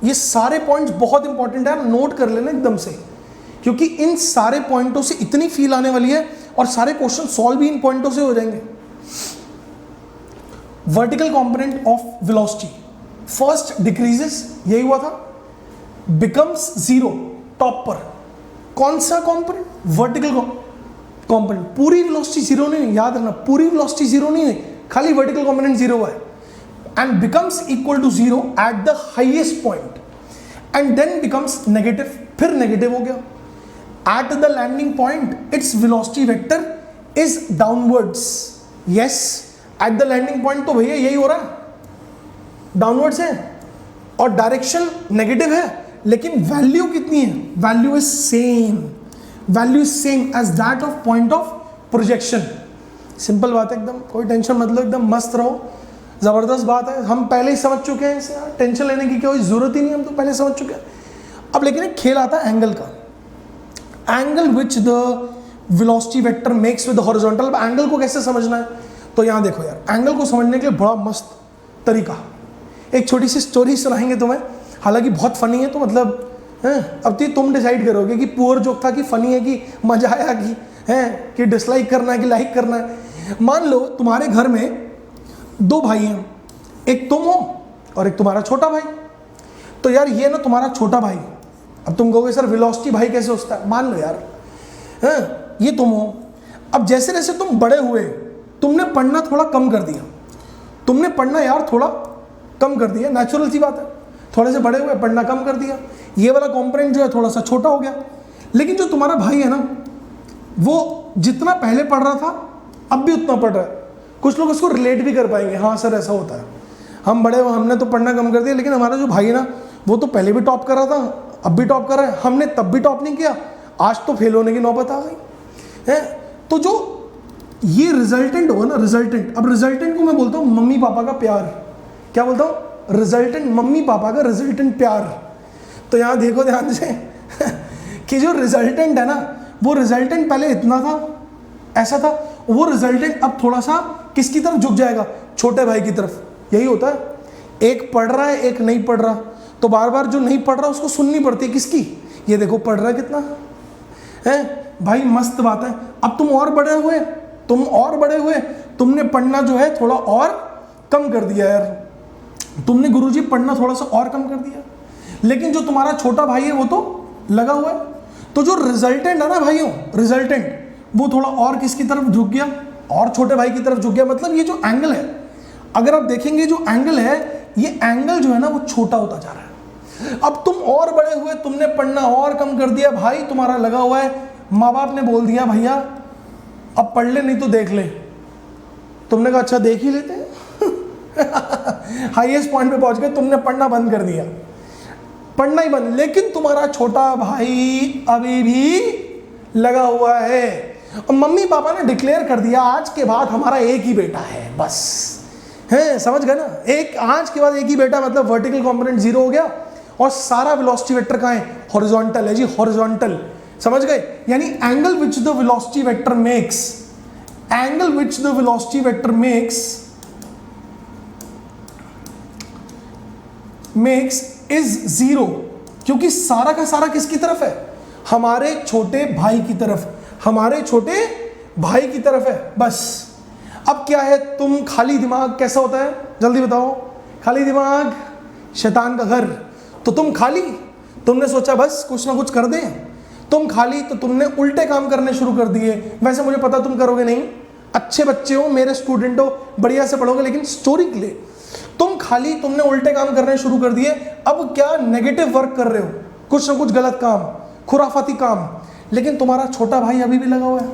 ये सारे पॉइंट्स बहुत इंपॉर्टेंट है, नोट कर लेना एकदम से, क्योंकि इन सारे पॉइंटों से इतनी फील आने वाली है और सारे क्वेश्चन सॉल्व भी इन पॉइंटों से हो जाएंगे। Vertical component of velocity first decreases, यही हुआ था, बिकम्स 0 टॉप पर। कौन सा कंपोनेंट? Vertical component. पूरी वेलोसिटी 0 नहीं, याद रखना, पूरी वेलोसिटी 0 नहीं है, खाली वर्टिकल कंपोनेंट 0 हुआ है। And becomes equal to 0 at the highest point and then becomes negative, फिर नेगेटिव हो गया। At the landing point, its velocity vector is downwards. Yes, at the landing point तो भैया यही हो रहा है, डाउनवर्ड्स है और डायरेक्शन नेगेटिव है, लेकिन वैल्यू कितनी है? Value is same, value is same as that of point of projection. Simple बात है एकदम, कोई टेंशन मत लो, एकदम मस्त रहो, जबरदस्त बात है। हम पहले ही समझ चुके हैं इसे, टेंशन लेने की कोई जरूरत ही नहीं, हम तो पहले समझ चुके हैं। अब लेकिन एक खेल आता है एंगल का, angle which the velocity vector makes with horizontal. अब एंगल को कैसे समझना है? तो यहाँ देखो यार, एंगल को समझने के लिए बड़ा मस्त तरीका, एक छोटी सी स्टोरी सुनाएंगे तुम्हें, हालांकि बहुत फनी है, तो मतलब अब तो तुम डिसाइड करोगे कि पुअर जोक था कि फनी है, कि मजा आया, कि डिसलाइक करना है कि लाइक करना है। मान लो तुम्हारे घर में दो भाई हैं, एक तुम हो और एक तुम्हारा छोटा भाई। तो यार ये ना तुम्हारा छोटा भाई, अब तुम कहोगे सर वेलोसिटी भाई कैसे होता है? मान लो यार ये तुम हो, अब जैसे जैसे तुम बड़े हुए तुमने पढ़ना थोड़ा कम कर दिया, तुमने पढ़ना यार थोड़ा कम कर दिया, नेचुरल सी बात है, थोड़े से बड़े हुए पढ़ना कम कर दिया, ये वाला कॉम्पोनेंट जो है थोड़ा सा छोटा हो गया। लेकिन जो तुम्हारा भाई है ना, वो जितना पहले पढ़ रहा था अब भी उतना पढ़ रहा है। कुछ लोग इसको रिलेट भी कर पाएंगे, हाँ सर ऐसा होता है, हम बड़े हुए हमने तो पढ़ना कम कर दिया, लेकिन हमारा जो भाई है ना वो तो पहले भी टॉप कर रहा था, अब भी टॉप कर रहा है, हमने तब भी टॉप नहीं किया, आज तो फेल होने की नौबत आ गई है। तो जो ये रिजल्टेंट होगा ना, रिजल्टेंट, अब रिजल्टेंट को मैं बोलता हूँ मम्मी पापा का प्यार। क्या बोलता हूँ? रिजल्टेंट, मम्मी पापा का रिजल्टेंट प्यार। तो यहाँ देखो ध्यान से कि जो रिजल्टेंट है ना, वो रिजल्टेंट पहले इतना था, ऐसा था, वो रिजल्टेंट अब थोड़ा सा किसकी तरफ झुक जाएगा? छोटे भाई की तरफ। यही होता है, एक पढ़ रहा है एक नहीं पढ़ रहा, तो बार बार जो नहीं पढ़ रहा उसको सुननी पड़ती है किसकी? ये देखो पढ़ रहा है कितना है भाई, मस्त बात है। अब तुम और बड़े हुए, तुमने पढ़ना जो है थोड़ा और कम कर दिया यार, तुमने गुरुजी पढ़ना थोड़ा सा और कम कर दिया, लेकिन जो तुम्हारा छोटा भाई है वो तो लगा हुआ है। तो जो रिजल्टेंट है ना भाइयों, रिजल्टेंट वो थोड़ा और किसकी तरफ झुक गया? और छोटे भाई की तरफ झुक गया। मतलब ये जो एंगल है, अगर आप देखेंगे जो एंगल है, ये एंगल जो है ना वो छोटा होता जा रहा है। अब तुम और बड़े हुए, तुमने पढ़ना और कम कर दिया, भाई तुम्हारा लगा हुआ है, माँ बाप ने बोल दिया भैया अब पढ़ ले नहीं तो देख ले, तुमने कहा अच्छा देख ही लेते हैं हाईएस्ट पॉइंट पे पहुंच गए, तुमने पढ़ना बंद कर दिया, पढ़ना ही बंद। लेकिन तुम्हारा छोटा भाई अभी भी लगा हुआ है, और मम्मी पापा ने डिक्लेयर कर दिया आज के बाद हमारा एक ही बेटा है, बस है, समझ गए ना? एक आज के बाद एक ही बेटा, मतलब वर्टिकल कंपोनेंट जीरो हो गया, और सारा वेलोसिटी वेक्टर कहाँ है? हॉरिजॉन्टल है जी, हॉरिजॉन्टल, समझ गए? यानी angle which the velocity vector makes, angle which the velocity vector makes is zero, क्योंकि सारा का सारा किसकी तरफ है? हमारे छोटे भाई की तरफ, हमारे छोटे भाई की तरफ है, बस। अब क्या है, तुम खाली दिमाग कैसा होता है जल्दी बताओ? खाली दिमाग शैतान का घर। तो तुम खाली, तुमने सोचा बस कुछ ना कुछ कर दें, तुम खाली, तो तुमने उल्टे काम करने शुरू कर दिए। वैसे मुझे पता तुम करोगे नहीं, अच्छे बच्चे हो, मेरे स्टूडेंट हो, बढ़िया से पढ़ोगे, लेकिन स्टोरी के लिए तुम खाली, तुमने उल्टे काम करने शुरू कर दिए। अब क्या नेगेटिव वर्क कर रहे हो, कुछ ना कुछ गलत काम, खुराफाती काम, लेकिन तुम्हारा छोटा भाई अभी भी लगा हुआ है।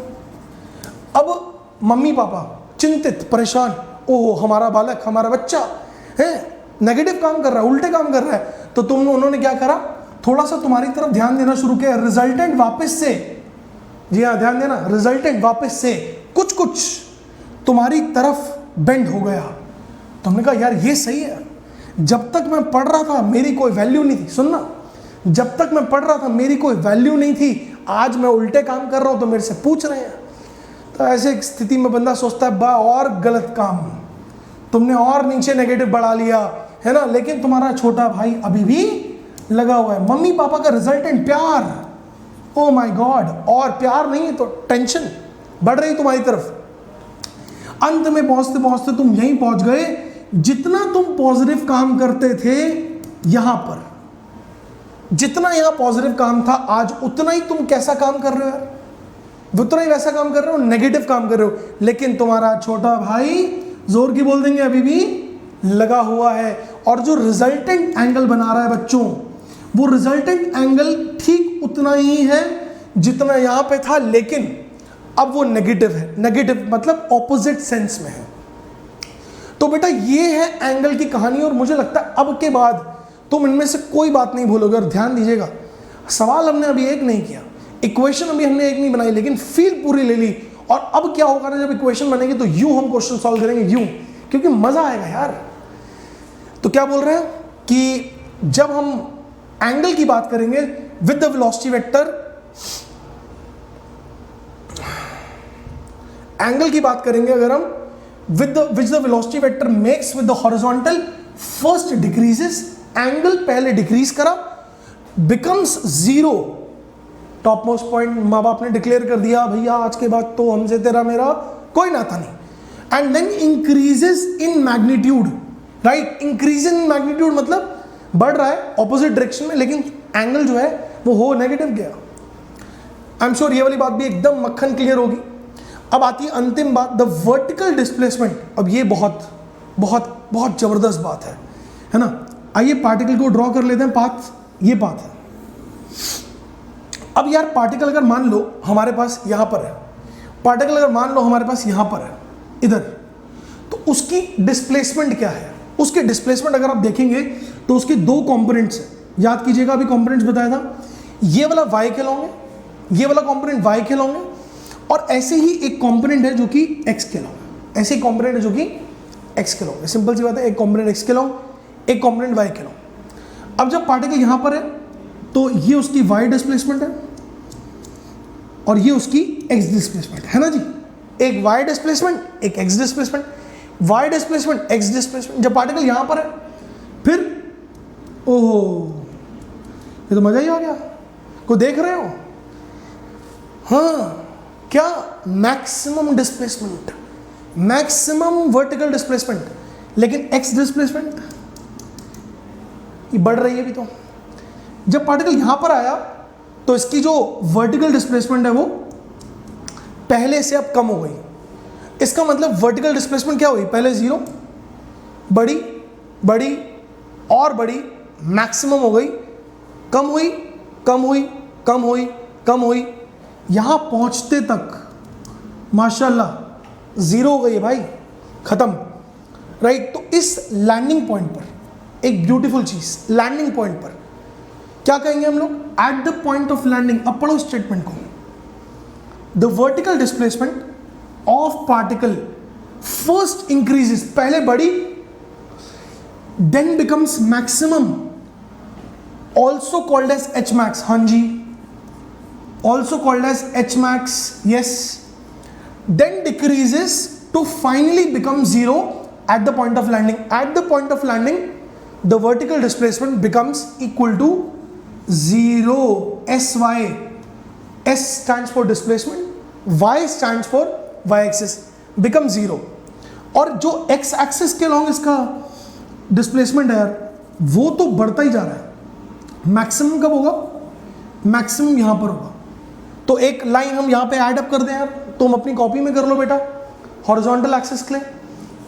अब मम्मी पापा चिंतित, परेशान, ओहो हमारा बालक, हमारा बच्चा है नेगेटिव काम कर रहा है, उल्टे काम कर रहा है। तो उन्होंने क्या करा, थोड़ा सा तुम्हारी तरफ ध्यान देना शुरू किया। रिजल्टेंट वापस से, जी हाँ ध्यान देना, रिजल्टेंट वापस से कुछ कुछ तुम्हारी तरफ बेंड हो गया। तुमने कहा यार ये सही है, जब तक मैं पढ़ रहा था मेरी कोई वैल्यू नहीं थी, सुनना, जब तक मैं पढ़ रहा था मेरी कोई वैल्यू नहीं थी, आज मैं उल्टे काम कर रहा हूं तो मेरे से पूछ रहे हैं। तो ऐसे स्थिति में बंदा सोचता है बा और गलत काम, तुमने और नीचे नेगेटिव बढ़ा लिया है ना, लेकिन तुम्हारा छोटा भाई अभी भी लगा हुआ है। मम्मी पापा का रिजल्टेंट प्यार, ओ माय गॉड, और प्यार नहीं है तो टेंशन बढ़ रही तुम्हारी तरफ। अंत में पहुंचते पहुंचते तुम यहीं पहुंच गए, जितना तुम पॉजिटिव काम करते थे यहां पर, जितना यहां पॉजिटिव काम था, आज उतना ही तुम कैसा काम कर रहे हो यार, उतना ही वैसा काम कर रहे हो, नेगेटिव काम कर रहे हो। लेकिन तुम्हारा छोटा भाई जोर की बोल देंगे अभी भी लगा हुआ है, और जो रिजल्टेंट एंगल बना रहा है बच्चों, वो रिजल्टेंट एंगल ठीक उतना ही है जितना यहां पे था, लेकिन अब वो नेगेटिव है। नेगेटिव मतलब ऑपोजिट सेंस में है। तो बेटा ये है एंगल की कहानी, और मुझे लगता है अब के बाद तुम इनमें से कोई बात नहीं भूलोगे। और ध्यान दीजिएगा, सवाल हमने अभी एक नहीं किया, इक्वेशन अभी हमने एक नहीं बनाई, लेकिन फील पूरी ले ली। और अब क्या होगा ना, जब इक्वेशन बनेगी तो यूं हम क्वेश्चन सॉल्व करेंगे, यूं, क्योंकि मजा आएगा यार। तो क्या बोल रहे हैं कि जब हम एंगल की बात करेंगे with the velocity vector, angle की बात करेंगे अगर हम with the velocity vector makes with the horizontal, first decreases, angle पहले डिक्रीज करा, becomes zero, top most point माँ बाप ने डिक्लेयर कर दिया भैया आज के बाद तो हमसे तेरा मेरा कोई नाता नहीं, and then increases in magnitude, right. Increase in magnitude मतलब बढ़ रहा है ऑपोजिट डायरेक्शन में, लेकिन एंगल जो है वो हो नेगेटिव गया। आई एम श्योर ये वाली बात भी एकदम मक्खन क्लियर होगी। अब आती है अंतिम बात, द वर्टिकल डिस्प्लेसमेंट। अब ये बहुत बहुत बहुत जबरदस्त बात है ना। आइए पार्टिकल को ड्रॉ कर लेते हैं, पाथ, ये पाथ है। अब यार पार्टिकल अगर मान लो हमारे पास यहां पर है, पार्टिकल अगर मान लो हमारे पास यहां पर है इधर, तो उसकी डिस्प्लेसमेंट क्या है? उसके डिस्प्लेसमेंट अगर आप देखेंगे तो उसके दो कंपोनेंट्स हैं, याद कीजिएगा, अभी कंपोनेंट्स बताया था, ये वाला y के लॉन्ग है, ये वाला कंपोनेंट y के लॉन्ग है, और ऐसे ही एक कंपोनेंट है जो कि x के लॉन्ग है, ऐसे ही कंपोनेंट है जो कि x के लॉन्ग है। सिंपल सी बात है, एक कंपोनेंट x के लॉन्ग, एक कंपोनेंट y के लॉन्ग। अब जब पार्टिकल यहां पर है तो ये उसकी y डिस्प्लेसमेंट है और ये उसकी x डिस्प्लेसमेंट है ना जी, एक y डिस्प्लेसमेंट, एक x displacement, y displacement, x displacement. जब पार्टिकल यहां पर है फिर ओह ये तो मजा ही आ गया, को देख रहे हो? हाँ, क्या? Maximum displacement, maximum vertical displacement, लेकिन x डिस्प्लेसमेंट ये बढ़ रही है अभी। तो जब पार्टिकल यहां पर आया तो इसकी जो वर्टिकल डिस्प्लेसमेंट है वो पहले से अब कम हो गई। इसका मतलब वर्टिकल डिस्प्लेसमेंट क्या हुई? पहले जीरो, बड़ी बड़ी और बड़ी, मैक्सिमम हो गई, कम हुई, कम हुई, कम हुई, कम हुई, यहां पहुंचते तक माशाल्लाह जीरो हो गई है भाई, खत्म, राइट। तो इस लैंडिंग पॉइंट पर एक ब्यूटीफुल चीज, लैंडिंग पॉइंट पर क्या कहेंगे हम लोग? At the point of landing. अब पढ़ो स्टेटमेंट को, the vertical displacement of particle first increases, पहले बढ़ी, then becomes maximum, also called as H max, हाँ जी, also called as H max, yes, then decreases to finally become zero at the point of landing. At the point of landing the vertical displacement becomes equal to zero, S Y, S stands for displacement, Y stands for Y axis, become zero. और जो x axis के long इसका displacement है यार, वो तो बढ़ता ही जा रहा है। मैक्सिमम कब होगा? मैक्सिमम यहां पर होगा। तो एक लाइन हम यहां पे ऐड अप कर दें यार, तुम अपनी कॉपी में कर लो बेटा, हॉरिजॉन्टल एक्सिस के लिए,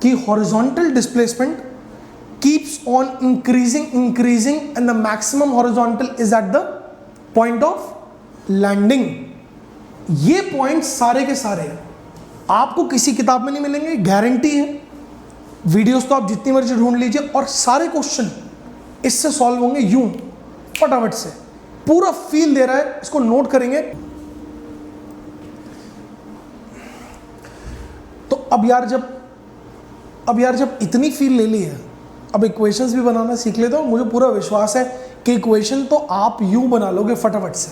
कि horizontal displacement keeps on increasing and the maximum horizontal is at the point of landing। ये पॉइंट सारे के सारे आपको किसी किताब में नहीं मिलेंगे, गारंटी है। वीडियोस तो आप जितनी मर्जी ढूंढ लीजिए, और सारे क्वेश्चन इससे सॉल्व होंगे यूं फटाफट से। पूरा फील दे रहा है, इसको नोट करेंगे। तो अब यार जब इतनी फील ले ली है, अब इक्वेशंस भी बनाना सीख लेते हो। मुझे पूरा विश्वास है कि इक्वेशन तो आप यूं बना लोगे फटाफट से।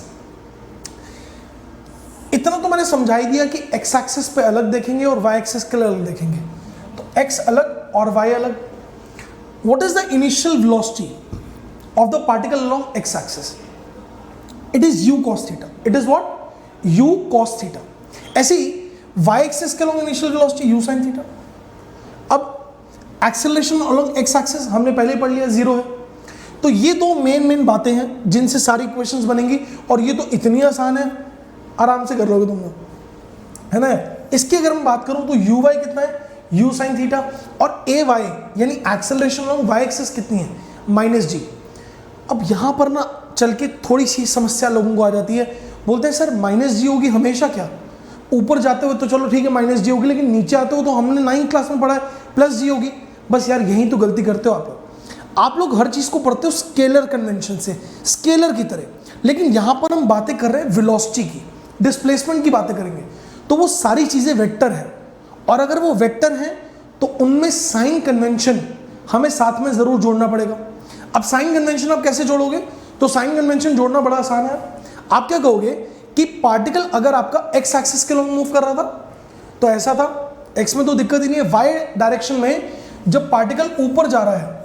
इतना तो मैंने समझा ही दिया कि एक्स एक्सिस पे अलग देखेंगे और वाई एक्सिस के लिए अलग देखेंगे। तो एक्स अलग और वाई अलग। What is the initial velocity of the particle along x axis? It is you cos theta. It is what? You cos theta. ऐसे ही वाई एक्सिस के along initial velocity you sine theta. अब acceleration along x axis हमने पहले ही पढ़ लिया, zero है। तो ये दो मेन बातें हैं जिनसे सारी इक्वेशंस बनेंगी, और ये तो इतनी आसान है, आराम से कर लोगे तुम लोग, है ना। इसकी अगर मैं बात करूं तो यू वाई कितना है? U sine theta. और ए वाई यानी एक्सेलरेशन अलोंग वाई एक्सिस कितनी है? माइनस जी। अब यहां पर ना चल के थोड़ी सी समस्या लोगों को आ जाती है, बोलते हैं सर माइनस जी होगी हमेशा क्या? ऊपर जाते हुए तो चलो ठीक है माइनस जी होगी, लेकिन नीचे आते हो तो हमने 9th क्लास में पढ़ा है प्लस जी होगी। बस यार यही तो गलती करते हो आप। आप लोग हर चीज को पढ़ते हो स्केलर कन्वेंशन से, स्केलर की तरह, लेकिन यहां पर हम बातें कर रहे हैं वेलोसिटी की, डिस्प्लेसमेंट की बातें करेंगे, तो वो सारी चीजें वेक्टर है, और अगर वो वेक्टर हैं तो उनमें साइन कन्वेंशन हमें साथ में जरूर जोड़ना पड़ेगा। अब साइन कन्वेंशन आप कैसे जोड़ोगे? तो साइन कन्वेंशन जोड़ना बड़ा आसान है। आप क्या कहोगे कि पार्टिकल अगर आपका एक्स एक्सिस के लॉन्ग मूव कर रहा था तो ऐसा था, एक्स में तो दिक्कत ही नहीं है, वाई डायरेक्शन में जब पार्टिकल ऊपर जा रहा है,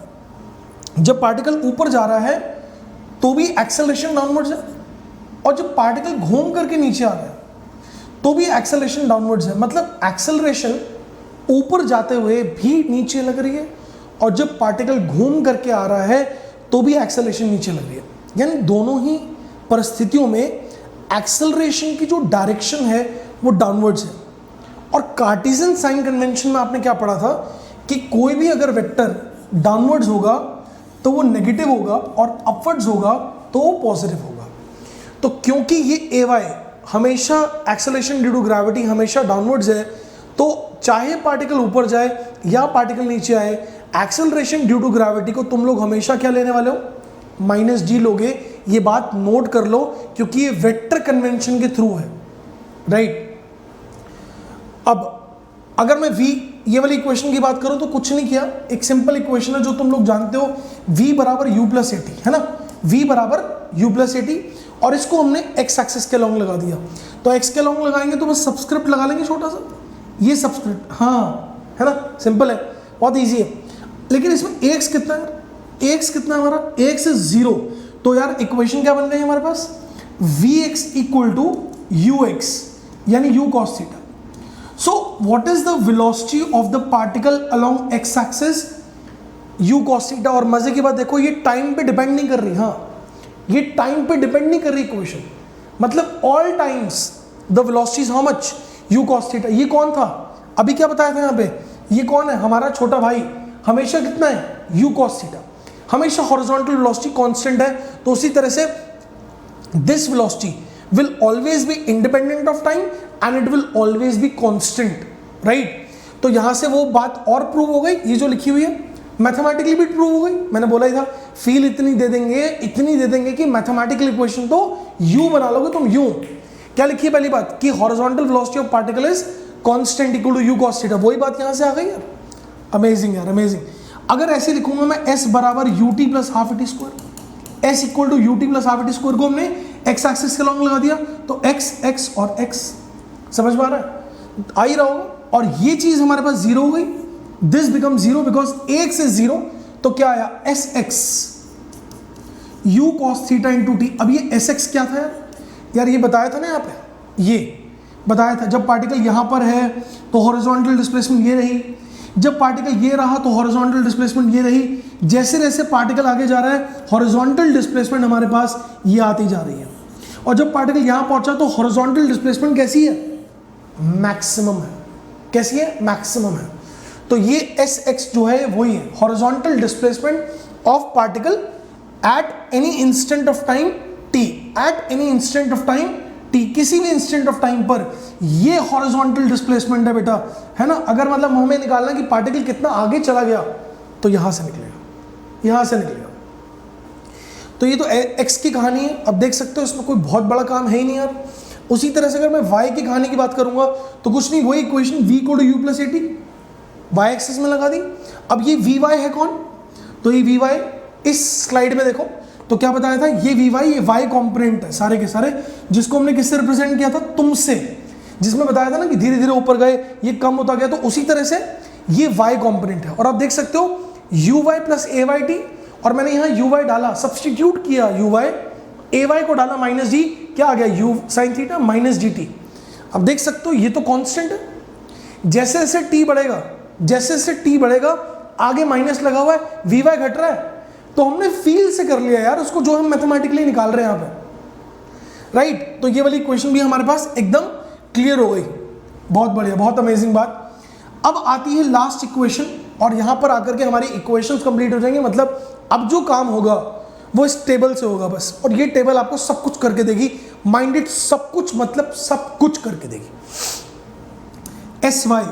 जब पार्टिकल ऊपर जा रहा है तो भी एक्सेलरेशन डाउनवर्ड्स है, और जब पार्टिकल घूम करके नीचे आ रहा है तो भी एक्सेलरेशन डाउनवर्ड्स है। मतलब एक्सेलरेशन ऊपर जाते हुए भी नीचे लग रही है, और जब पार्टिकल घूम करके आ रहा है तो भी एक्सेलरेशन नीचे लग रही है। यानी दोनों ही परिस्थितियों में एक्सेलरेशन की जो डायरेक्शन है वो डाउनवर्ड्स है। और कार्टेशियन साइन कन्वेंशन में आपने क्या पढ़ा था कि कोई भी अगर वेक्टर डाउनवर्ड्स होगा तो वो नेगेटिव होगा, और अपवर्ड्स होगा तो वो पॉजिटिव होगा। तो क्योंकि ये ए वाई हमेशा एक्सेलरेशन ड्यू टू ग्रेविटी हमेशा डाउनवर्ड्स है, तो चाहे पार्टिकल ऊपर जाए या पार्टिकल नीचे आए, एक्सेलरेशन ड्यू टू ग्रेविटी को तुम लोग हमेशा क्या लेने वाले हो? माइनस जी लोगे। ये बात नोट कर लो, क्योंकि ये वेक्टर कन्वेंशन के थ्रू है, राइट। अब अगर मैं v ये वाली इक्वेशन की बात करूं तो कुछ नहीं किया, एक सिंपल इक्वेशन है जो तुम लोग जानते हो, v बराबर u प्लस ए टी, है ना, v बराबर u प्लस ए टी, और इसको हमने x एक्सिस के लॉन्ग लगा दिया। तो x के लॉन्ग लगाएंगे तो बस सब्सक्रिप्ट लगा लेंगे छोटा सा, ये सब्सक्रिप्ट, हाँ है ना, सिंपल है, बहुत ईजी है। लेकिन इसमें ax कितना है? ax कितना है हमारा? ax is 0। तो यार इक्वेशन क्या बन गई हमारे पास? vx इक्वल टू ux, यानी u cos theta. So what is the velocity of the particle along x axis? u cos theta। और मजे की बात देखो, ये टाइम पे डिपेंड नहीं कर रही, हाँ ये टाइम पे डिपेंड नहीं कर रही इक्वेशन, मतलब all times the velocity is how much? u cos theta। ये कौन था अभी, क्या बताया था यहाँ पे? ये कौन है? हमारा छोटा भाई। हमेशा कितना है? u cos theta। हमेशा हॉरिजॉन्टल वेलोसिटी कांस्टेंट है, तो उसी तरह से this velocity will always be independent of time and it will always be constant, right? तो यहां से वो बात और प्रूव हो गई, ये जो लिखी हुई है मैथमेटिकली भी प्रूव हो गई। मैंने बोला ही था फील इतनी दे देंगे कि मैथमेटिकल इक्वेशन तो u बना लोगे तुम। u क्या लिखी है? पहली बात कि horizontal velocity of particle is constant equal to u cos theta. वही बात यहां से आ गई यार, अमेजिंग यार, अमेजिंग। अगर ऐसे लिखूंगा मैं s बराबर ut plus half A T square, s equal to ut plus half A T square को हमने x एक्सिस के लॉन्ग लगा दिया, तो x और x, समझ में आ रहा है? आ ही रहा होगा। और ये चीज हमारे पास जीरो हो गई, this become zero because ax is zero, तो क्या आया? sx u cos theta into T. अब ये sx क्या था यार? ये बताया था ना यहाँ पे, ये बताया था जब पार्टिकल यहाँ पर है तो हॉरिजॉन्टल डिस्प्लेसमेंट ये रही, जब पार्टिकल ये रहा तो हॉरिजॉन्टल डिस्प्लेसमेंट ये रही। जैसे जैसे पार्टिकल आगे जा रहा है हॉरिजॉन्टल डिस्प्लेसमेंट हमारे पास ये आती जा रही है, और जब पार्टिकल यहाँ पहुंचा तो हॉरिजॉन्टल डिस्प्लेसमेंट कैसी है? मैक्सिमम है। कैसी है? मैक्सिमम है। तो ये sx जो है वही है horizontal displacement of particle at any instant of time t, at any instant of time t, किसी भी इंस्टेंट ऑफ टाइम पर ये हॉरिजॉन्टल डिस्प्लेसमेंट है बेटा, है ना। अगर मतलब हमें निकालना कि पार्टिकल कितना आगे चला गया तो यहां से निकलेगा, यहां से निकलेगा। तो ये तो x की कहानी है। अब देख सकते हो इसमें कोई बहुत बड़ा काम है ही नहीं यार। उसी तरह से अगर मैं y की कहानी की बात करूंगा तो कुछ नहीं, वही equation v equal to u plus a t y axis में लगा दी। अब ये vy है कौन? तो ये vy इस स्लाइड में देखो तो क्या बताया था, ये vy ये y कॉम्पोनेंट है सारे के सारे, जिसको हमने किससे रिप्रेजेंट किया था? तुमसे, जिसमें बताया था ना कि धीरे धीरे ऊपर गए ये कम होता गया, तो उसी तरह से ये y कॉम्पोनेंट है। और आप देख सकते हो uy प्लस ए वाई टी, और मैंने यहाँ uy डाला, सब्सटीट्यूट किया uy, ay को डाला माइनस जी, क्या आ गया? u sine theta minus D T. अब देख सकते हो ये तो कांस्टेंट है, जैसे जैसे t बढ़ेगा, जैसे जैसे t बढ़ेगा आगे माइनस लगा हुआ है, vy घट रहा है, तो हमने फील से कर लिया यार उसको, जो हम मैथमेटिकली निकाल रहे हैं यहाँ पे, राइट। तो ये वाली इक्वेशन भी हमारे पास एकदम क्लियर हो गई, बहुत बढ़िया, बहुत अमेजिंग बात। अब आती है लास्ट इक्वेशन, और यहां पर आकर के हमारी इक्वेशंस कंप्लीट हो जाएंगे। मतलब अब जो काम होगा वो इस टेबल से होगा बस, और ये टेबल आपको सब कुछ करके देगी, माइंडेड सब कुछ, मतलब सब कुछ करके देगी। S Y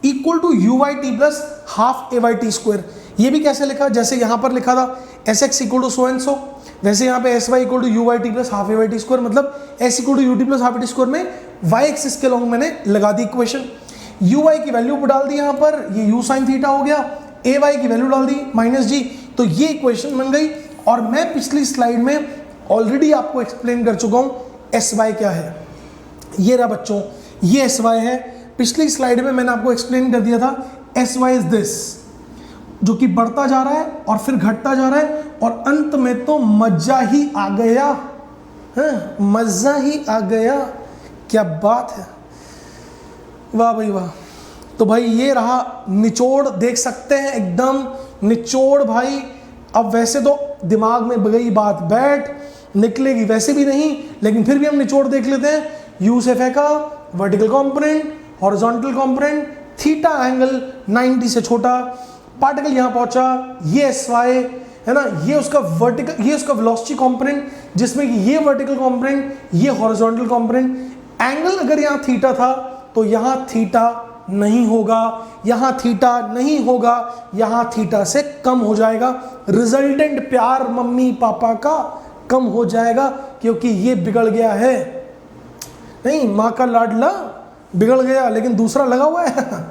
equal to U Y T plus half A Y T square, ये भी कैसे लिखा, जैसे यहां पर लिखा था S X equal to so and so, वैसे यहाँ पे S Y equal to U Y T plus half A Y T square, मतलब S equal to U T plus half A T square में वाई एक्सिस के along मैंने लगा दी equation, you Y की वैल्यू डाल दी यहाँ पर, ये यू साइन थीटा हो गया, ए वाई की वैल्यू डाल दी माइनस जी, तो ये इक्वेशन बन गई। और मैं पिछली स्लाइड में ऑलरेडी आपको एक्सप्लेन कर चुका हूँ एस वाई क्या है। ये रहा बच्चों, ये एस वाई है, पिछली स्लाइड में मैंने आपको एक्सप्लेन कर दिया था एस वाई इज दिस, जो कि बढ़ता जा रहा है और फिर घटता जा रहा है और अंत में तो मजा ही आ गया, हाँ मजा ही आ गया, क्या बात है, वाह भाई वाह। तो भाई ये रहा निचोड़, देख सकते हैं एकदम निचोड़ भाई। अब वैसे तो दिमाग में गई बात बैठ, निकलेगी वैसे भी नहीं, लेकिन फिर भी हम निचोड़ देख लेते हैं। यू से फेंका vertical component, horizontal component, theta angle 90 से छोटा, पार्टिकल यहां पहुंचा, ये एस वाई है ना, ये उसका वर्टिकल, ये उसका वेलोसिटी कंपोनेंट, जिसमें कि ये वर्टिकल कंपोनेंट, ये हॉरिजॉन्टल कंपोनेंट। एंगल अगर यहां थीटा था तो यहां थीटा नहीं होगा, यहां थीटा नहीं होगा, यहां थीटा से कम हो जाएगा, रिजल्टेंट प्यार मम्मी पापा का कम हो जाएगा, क्योंकि ये बिगड़ गया है। नहीं, माँ का लाडला बिगड़ गया लेकिन दूसरा लगा हुआ है।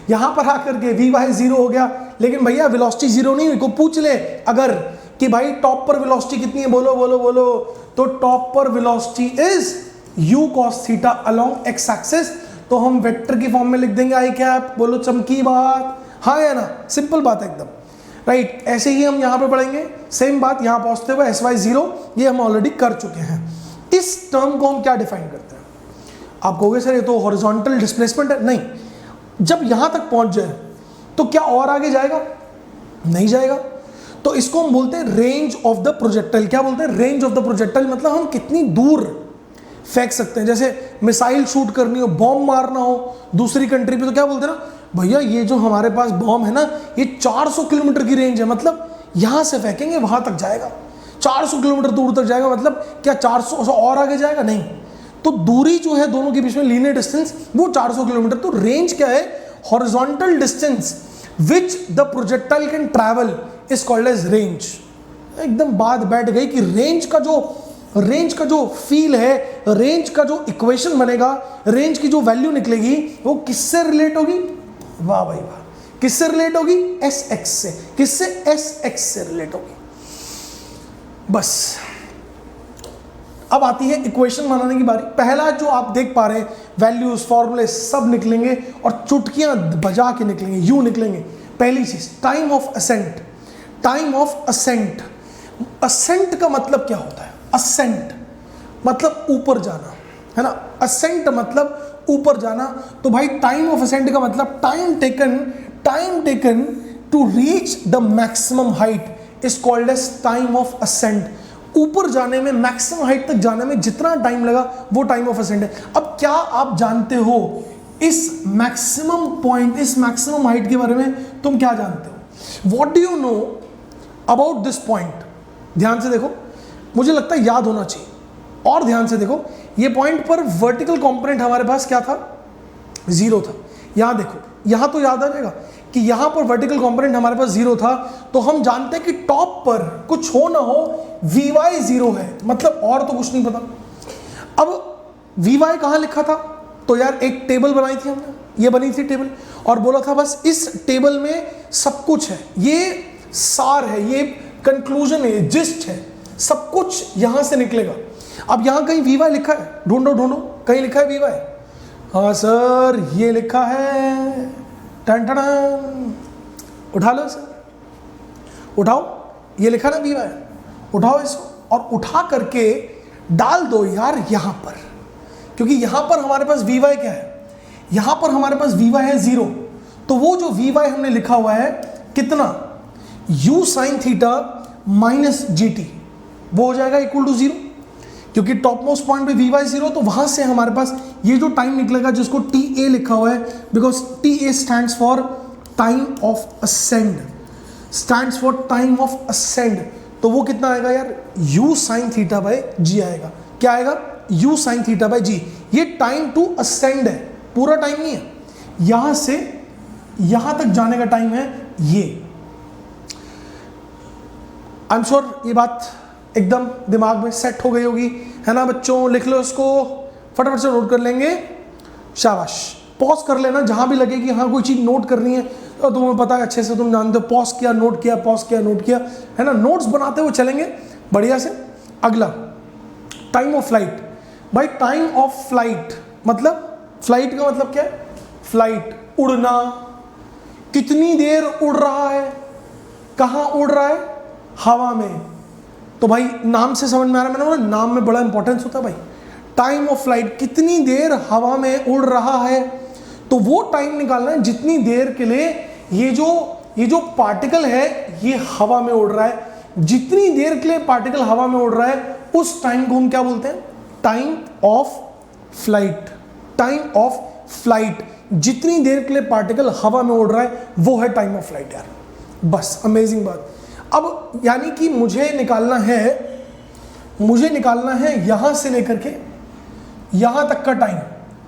यहां पर आकर के वी वाई जीरो हो गया, लेकिन भैया वेलोसिटी जीरो नहीं हुई। को पूछ ले अगर कि भाई टॉप पर वेलोसिटी कितनी है, बोलो बोलो बोलो, तो टॉप पर velocity is u cos theta along x axis, तो हम वेक्टर की फॉर्म में लिख देंगे आई कैप, बोलो चमकी बात, हाँ या ना, सिंपल बात है एकदम, राइट। ऐसे ही हम यहाँ पे पढ़ेंगे सेम बात, यहाँ पहुंचते हुए एस वाई जीरो, ये हम ऑलरेडी कर चुके हैं। इस टर्म को हम क्या डिफाइन करते हैं, आप कहोगे सर ये तो हॉरिजॉन्टल डिस्प्लेसमेंट है, नहीं, जब यहां तक पहुंच जाए तो क्या और आगे जाएगा, नहीं जाएगा, तो इसको हम बोलते हैं रेंज ऑफ द प्रोजेक्टाइल। क्या बोलते हैं, रेंज ऑफ द प्रोजेक्टाइल, मतलब हम कितनी दूर फेंक सकते हैं। जैसे मिसाइल शूट करनी हो, बॉम्ब मारना हो दूसरी कंट्री पे, तो क्या बोलते हैं ना, भैया ये जो हमारे पास बॉम्ब है ना, ये 400 किलोमीटर की रेंज है, मतलब यहां से फेंकेंगे वहां तक जाएगा, 400 किलोमीटर दूर तक जाएगा, मतलब क्या 400 और आगे जाएगा, नहीं। तो दूरी जो है दोनों के बीच में लीनियर डिस्टेंस वो 400 किलोमीटर। तो रेंज क्या है, horizontal distance which the projectile can travel is called as range. एकदम बात बैठ गई कि रेंज का जो फील है, रेंज का जो इक्वेशन बनेगा, रेंज की जो वैल्यू निकलेगी वो किससे रिलेट होगी, वाह भाई वाह, किससे रिलेट होगी, एस एक्स से। किससे, एस एक्स से रिलेट होगी। बस अब आती है इक्वेशन बनाने की बारी। पहला जो आप देख पा रहे हैं, वैल्यूज फॉर्मूले सब निकलेंगे और चुटकियां बजा के निकलेंगे, यूं निकलेंगे। पहली चीज time of ascent. Time of ascent, ascent का मतलब क्या होता है, असेंट मतलब ऊपर जाना, है ना, असेंट मतलब ऊपर जाना। तो भाई टाइम ऑफ असेंट का मतलब time taken to reach the maximum height is called as time of ascent. ऊपर जाने में, मैक्सिमम हाइट तक जाने में जितना टाइम लगा वो टाइम ऑफ असेंट है। अब क्या आप जानते हो इस मैक्सिमम पॉइंट, इस मैक्सिमम हाइट के बारे में तुम क्या जानते हो, what do you know about this point. ध्यान से देखो, मुझे लगता है याद होना चाहिए, और ध्यान से देखो, ये पॉइंट पर वर्टिकल कंपोनेंट हमारे पास क्या था, जीरो था। यहां देखो, यहां तो याद आ जाएगा कि यहां पर वर्टिकल कंपोनेंट हमारे पास जीरो था, तो हम जानते हैं कि टॉप पर कुछ हो ना हो वी वाई जीरो है, मतलब और तो कुछ नहीं पता। अब वी वाई कहां लिखा था, तो यार एक टेबल बनाई थी हमने, ये बनी थी टेबल, और बोला था बस इस टेबल में सब कुछ है, ये सार है, ये कंक्लूजन है, जिस्ट है, सब कुछ यहां से निकलेगा। अब यहां कहीं वी वाई लिखा है, ढूंढो कहीं लिखा है वी वाई, हाँ सर ये लिखा है, टन टन, उठा लो सर, उठाओ, ये लिखा ना वी वाई, उठाओ इसको और उठा करके डाल दो यार यहां पर, क्योंकि यहां पर हमारे पास वी वाई क्या है, यहां पर हमारे पास वी वाई है जीरो, तो वो जो वी वाई हमने लिखा हुआ है कितना, u sine theta minus g T, वो हो जाएगा इक्वल टू जीरो, क्योंकि टॉप मोस्ट पॉइंट पे वी वाई जीरो, तो वहां से हमारे पास ये जो टाइम निकलेगा जिसको टी ए लिखा हुआ है, because T A stands for time of ascend, stands for time of ascend, तो वो कितना आएगा यार, u साइन थीटा बाय जी आएगा। क्या आएगा, u साइन थीटा बाय जी। ये टाइम टू असेंड है, पूरा टाइम नहीं है, यहां से यहां तक जाने का टाइम है ये, आई एम श्योर ये बात एकदम दिमाग में सेट हो गई होगी, है ना बच्चों? लिख लो इसको, फटाफट से नोट कर लेंगे। शाबाश, पॉज कर लेना जहां भी लगे कि हाँ कोई चीज़ नोट करनी है, तो तुम्हें पता है अच्छे से, तुम जानते हो, पॉज किया नोट किया, पॉज किया नोट किया, है ना? नोट्स बनाते हुए चलेंगे बढ़िया से। अगला टाइम ऑफ फ्लाइट। भाई टाइम ऑफ फ्लाइट मतलब, फ्लाइट का मतलब क्या है? फ्लाइट, उड़ना। कितनी देर उड़ रहा है, कहाँ उड़ रहा है? हवा में। तो भाई नाम से समझ में आ रहा है, मैंने बोला नाम में बड़ा इंपॉर्टेंस होता है भाई। टाइम ऑफ फ्लाइट, कितनी देर हवा में उड़ रहा है, तो वो टाइम निकालना है जितनी देर के लिए ये जो पार्टिकल है ये हवा में उड़ रहा है। जितनी देर के लिए पार्टिकल हवा में उड़ रहा है उस टाइम को हम क्या बोलते हैं? Time of flight. Time of flight, जितनी देर के लिए पार्टिकल हवा में उड़ रहा है वो है टाइम ऑफ फ्लाइट यार। बस अमेजिंग बात। अब यानी कि मुझे निकालना है यहां से लेकर के यहां तक का टाइम,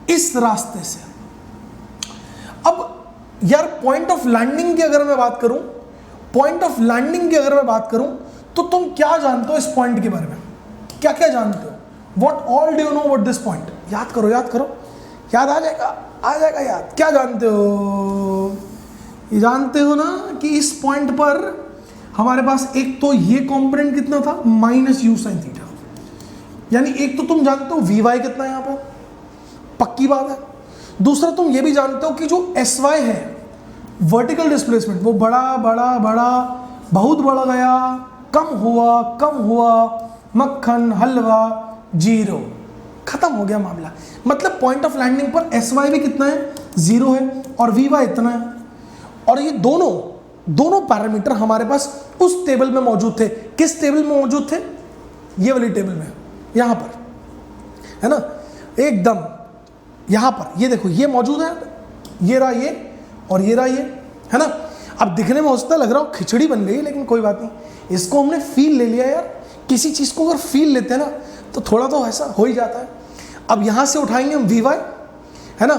इस रास्ते से। अब यार पॉइंट ऑफ लैंडिंग की अगर मैं बात करूं, तो तुम क्या जानते हो इस पॉइंट के बारे में? क्या क्या जानते हो? What all do you know about this point? याद करो, याद आ जाएगा याद। क्या जानते हो? ये जानते हो ना कि इस पॉइंट पर हमारे पास एक तो ये कॉम्पोनेंट कितना था, माइनस यू साइन थीटा। यानी एक तो तुम जानते हो वी वाई कितना है यहाँ पर, पक्की बात है। दूसरा तुम ये भी जानते हो कि जो एस वाई है, वर्टिकल डिस्प्लेसमेंट, वो बड़ा बहुत बड़ा गया, कम हुआ, मक्खन हलवा, जीरो, खत्म हो गया मामला। मतलब पॉइंट ऑफ लैंडिंग पर एस वाई भी कितना है? 0 है, और वी वाई इतना है। और ये दोनों पैरामीटर हमारे पास उस टेबल में मौजूद थे। किस टेबल में मौजूद थे? ये वाली टेबल में, यहां पर, है ना? एकदम यहां पर ये देखो, ये मौजूद है, ये रहा ये, और ये रहा ये, है ना? अब दिखने में हो सकता लग रहा हो खिचड़ी बन गई, लेकिन कोई बात नहीं, इसको हमने फील ले लिया यार। किसी चीज को अगर फील लेते हैं ना तो थोड़ा तो ऐसा हो ही जाता है। अब यहां से उठाएंगे हम वी वाई, है ना,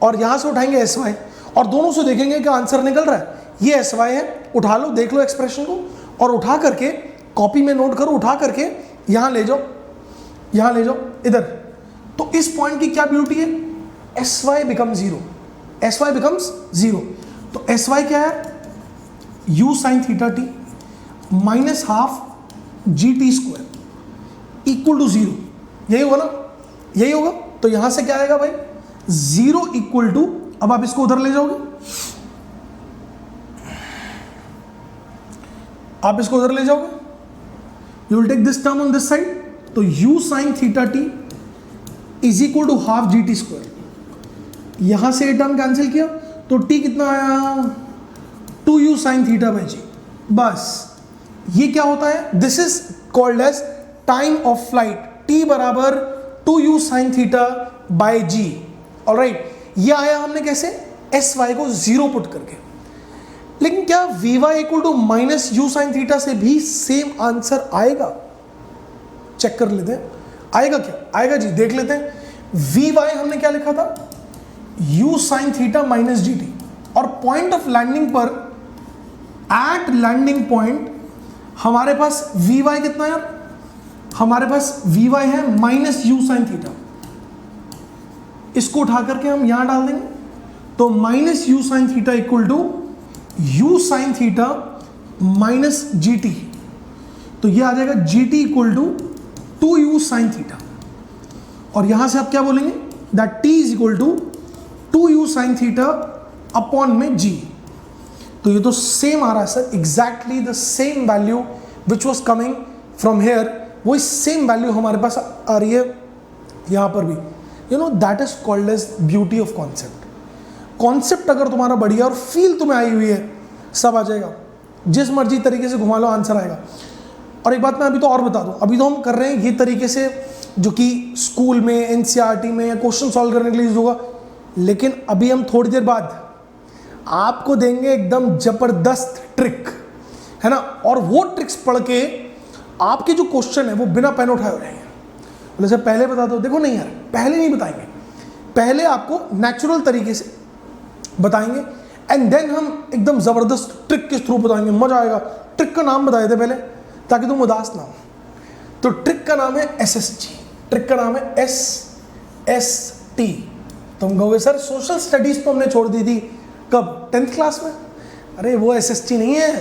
और यहां से उठाएंगे एस वाई, और दोनों से देखेंगे कि आंसर निकल रहा है। ये एस वाई है, उठा लो, देख लो एक्सप्रेशन को, और उठा करके कॉपी में नोट करो, उठा करके यहां ले जाओ इधर। तो इस पॉइंट की क्या ब्यूटी है? S y become zero. तो एस वाई क्या है? U sine theta t minus half g t square equal to 0। यही होगा ना? यही होगा। तो यहां से क्या आएगा भाई? 0 इक्वल टू, अब आप इसको उधर ले जाओगे, you will take this term on this side, तो u sine theta t is equal to half g t square. यहां से ये टर्म कैंसिल किया तो t कितना आया? 2u साइन थीटा बाई जी। बस ये क्या होता है? This is called as time of flight. t बराबर 2u sine theta by g. Alright, ये आया हमने कैसे? एस वाई को 0 पुट करके। लेकिन क्या v y equal to minus u sine theta से भी सेम आंसर आएगा? चेक कर लेते हैं, आएगा क्या? आएगा जी, देख लेते हैं। वी वाई हमने क्या लिखा था? U sine theta minus g t. और पॉइंट ऑफ लैंडिंग पर, एट लैंडिंग पॉइंट, हमारे पास वी वाई कितना है? हमारे पास वी वाई है माइनस यू साइन थीटा। इसको उठा करके हम यहां डाल देंगे, तो minus u sine theta equal to u sine theta minus g t. तो ये आ जाएगा g t equal to 2u sine theta. और यहां से आप क्या बोलेंगे? That t is equal to 2u sine theta upon में g। तो ये तो सेम आ रहा है sir, exactly the same value which was coming from here, वही सेम वैल्यू हमारे पास आ रही है यहां पर भी। You know that is called as beauty of concept. Concept अगर तुम्हारा बढ़िया और फील तुम्हें आई हुई है, सब आ जाएगा। जिस मर्जी तरीके से घुमा लो आंसर आएगा। और एक बात मैं अभी तो और बता दूं, अभी तो हम कर रहे हैं ये तरीके से जो कि स्कूल में, एनसीईआरटी में या क्वेश्चन सॉल्व करने के लिए यूज होगा, लेकिन अभी हम थोड़ी देर बाद आपको देंगे एकदम जबरदस्त ट्रिक, है ना। और वो ट्रिक्स पढ़ के आपके जो क्वेश्चन है वो बिना पेन उठाए हो जाएंगे। जैसे पहले बता दो, देखो नहीं यार पहले नहीं बताएंगे, पहले आपको नेचुरल तरीके से बताएंगे, एंड देन हम एकदम जबरदस्त ट्रिक के थ्रू बताएंगे, मजा आएगा। ट्रिक का नाम बताए थे पहले, ताकि तुम उदास ना हो। तो ट्रिक का नाम है SSG, ट्रिक का नाम है SST। तुम कहोगे सर सोशल स्टडीज तो हमने छोड़ दी थी, कब? 10th क्लास में। अरे वो SST नहीं है,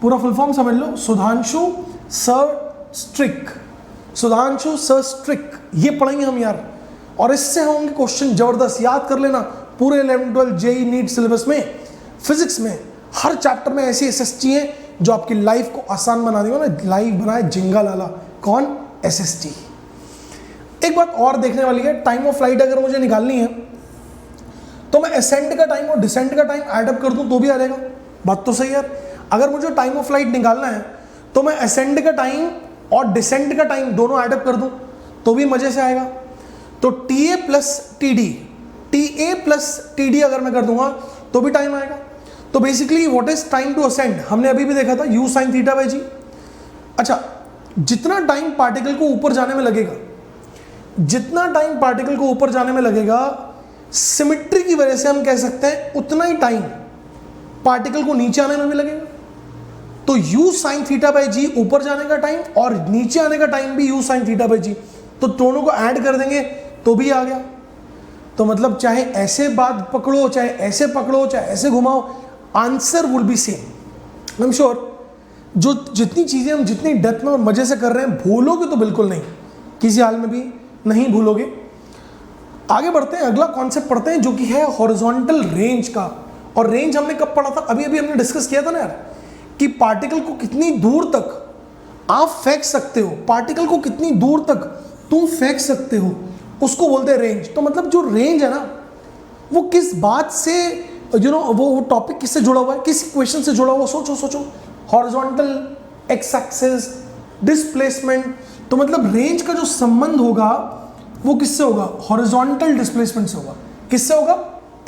पूरा फुल फॉर्म समझ लो, Sudhanshu sir strict, Sudhanshu sir strict, ये पढ़ेंगे हम यार। और इससे होंगे क्वेश्चन जबरदस्त, याद कर लेना। पूरे 11 12 JEE नीट सिलेबस में, फिजिक्स में हर चैप्टर में ऐसी SST है जो आपकी लाइफ को आसान बना देगा ना। लाइफ बनाए जिंगा लाला, कौन? SST। एक बात और देखने वाली है, टाइम ऑफ फ्लाइट अगर मुझे निकालनी है तो मैं असेंड का टाइम और डिसेंड का टाइम ऐड अप कर दूं तो भी आ जाएगा। बात तो सही है। अगर मुझे टाइम ऑफ फ्लाइट निकालना है तो मैं असेंड का टाइम और डिसेंड का टाइम दोनों ऐड अप कर दूं तो भी मजे से आएगा। तो TA plus TD, TA plus TD अगर मैं कर दूंगा तो भी टाइम आएगा। तो basically what is time to ascend, हमने अभी भी देखा था U sin theta by G। अच्छा, जितना टाइम पार्टिकल को ऊपर जाने में लगेगा, जितना टाइम पार्टिकल को ऊपर जाने में लगेगा, सिमेट्री की वजह से हम कह सकते हैं उतना ही टाइम पार्टिकल को नीचे आने में भी लगेगा। तो U sin theta by G ऊपर जाने का टाइम और नीचे आने का टाइम भी U sin theta by G, तो दोनों को ऐड कर देंगे तो भी आ गया। तो मतलब चाहे ऐसे बात पकड़ो, चाहे ऐसे पकड़ो, चाहे ऐसे घुमाओ, answer will be same. I am sure जो जितनी चीजें हम जितनी डेप्थ में मजे से कर रहे हैं, भूलोगे तो बिल्कुल नहीं, किसी हाल में भी नहीं भूलोगे। आगे बढ़ते हैं, अगला कॉन्सेप्ट पढ़ते हैं जो कि है हॉरिजॉन्टल रेंज का। और रेंज हमने कब पढ़ा था? अभी अभी हमने डिस्कस किया था ना यार, कि पार्टिकल को कितनी दूर तक आप फेंक सकते हो, पार्टिकल को कितनी दूर तक तुम फेंक सकते हो, उसको बोलते हैं रेंज। तो मतलब जो रेंज है ना, वो किस बात से वो टॉपिक किससे जुड़ा हुआ है, किस इक्वेशन से जुड़ा हुआ? सोचो, हॉरिजॉन्टल, एक्स एक्सिस, डिस्प्लेसमेंट। तो मतलब रेंज का जो संबंध होगा वो किससे होगा? हॉरिजॉन्टल डिस्प्लेसमेंट से होगा। किससे होगा?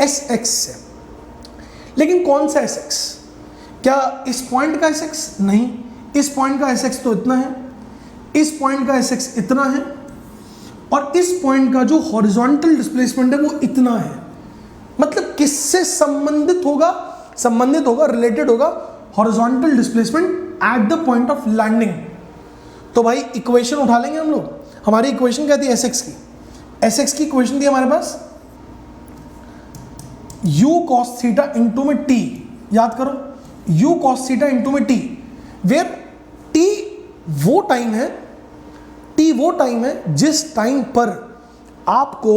SX से। लेकिन कौन सा SX? क्या इस पॉइंट का SX? नहीं, इस पॉइंट का SX तो इतना है, इस पॉइंट का SX इतना है, और इस पॉइंट का जो हॉरिजॉन्टल डिस्प्लेसमेंट है वो इतना है। मतलब किससे संबंधित होगा? संबंधित होगा, रिलेटेड होगा horizontal displacement at the point of landing. तो भाई इक्वेशन उठा लेंगे हम लोग। हमारी इक्वेशन क्या थी? SX की। SX की इक्वेशन थी हमारे पास U cos थीटा इंटू में T। याद करो, U cos थीटा इंटू में T, वेयर T वो टाइम है, T वो टाइम है जिस टाइम पर आपको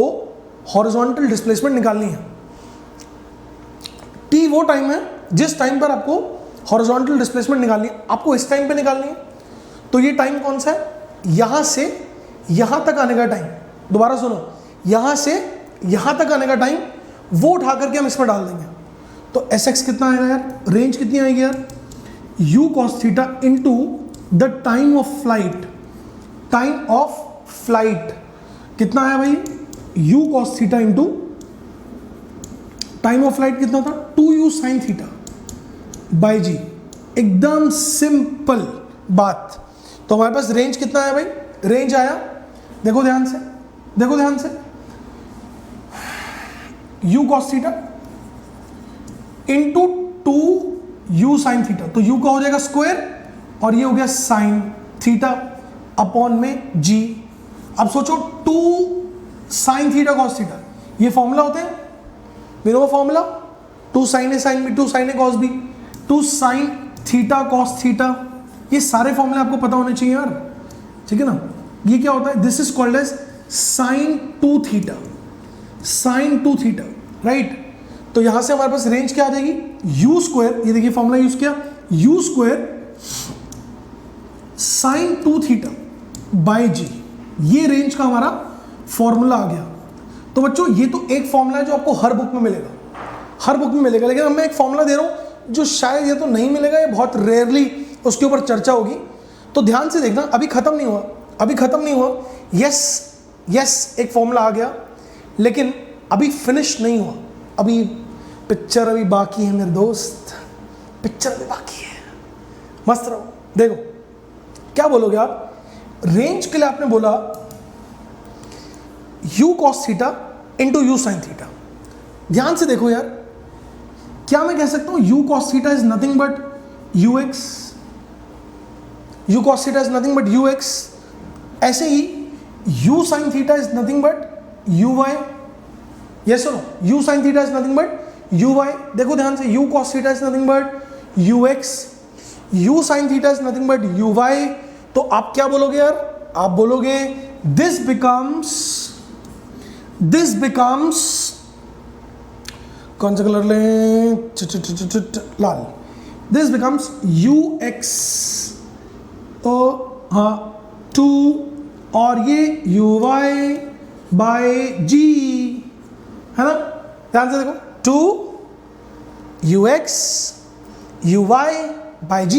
हॉरिजॉन्टल डिस्प्लेसमेंट निकालनी है। T वो टाइम है जिस टाइम पर आपको हॉरिजॉन्टल डिस्प्लेसमेंट निकालनी है। आपको इस टाइम पे निकालनी है। तो ये टाइम कौन सा है? यहां से यहां तक आने का टाइम। दोबारा सुनो, यहां से यहां तक आने का टाइम, वो उठा करके हम इसमें डाल देंगे। तो SX कितना आएगा यार? रेंज कितनी आएगी यार? U cos theta into the time of flight. Time of flight कितना आया भाई? U cos theta into time of flight कितना था? 2U sin theta by G। एकदम सिंपल बात। तो हमारे पास रेंज कितना आया भाई? रेंज आया, देखो ध्यान से, देखो ध्यान से, U cos theta into 2U sin theta. तो U का हो जाएगा स्क्वायर और ये हो गया साइन थीटा अपॉन में G। अब सोचो 2 sin थीटा cos थीटा, ये फॉर्मूला होते हैं मेरे को, formula 2 sin A sin B, 2 sin A cos B, 2 sin theta cos theta. ये सारे फॉर्मूले आपको पता होने चाहिए यार, ठीक है ना। ये क्या होता है? This is called as sin 2 theta, sin 2 theta, right. तो यहां से हमारे पास रेंज क्या आ जाएगी? U स्क्वायर, ये देखिए फॉर्मूला यूज किया, U square sin 2 theta by G। ये रेंज का हमारा फॉर्मूला आ गया। तो बच्चों ये तो एक फॉर्मूला है जो आपको हर बुक में मिलेगा, हर बुक में मिलेगा। लेकिन अब मैं एक फॉर्मूला दे रहा हूं जो शायद ये तो नहीं मिलेगा, ये बहुत रेयरली उसके ऊपर चर्चा होगी। तो ध्यान से देखना, अभी खत्म नहीं हुआ, अभी खत्म नहीं हुआ। यस एक फॉर्मूला आ गया, लेकिन अभी फिनिश नहीं हुआ, अभी पिक्चर अभी बाकी है मेरे दोस्त, पिक्चर अभी बाकी है। मस्त रहो। देखो क्या बोलोगे आप? रेंज के लिए आपने बोला U cos theta into U sin theta. ध्यान से देखो यार, क्या मैं कह सकता हूं U cos theta is nothing but UX u cos theta is nothing but ux। ऐसे ही u sin theta is nothing but uy। Yes और no? u sin theta is nothing but uy। देखो ध्यान से, u cos theta is nothing but ux, u sin theta is nothing but uy। तो आप क्या बोलोगे यार? आप बोलोगे दिस बिकम्स कौन सा कलर लें? लाल। दिस बिकम्स ux हाँ 2 और ये uy बाय g, है ना? ध्यान से देखो, 2 ux uy बाय g।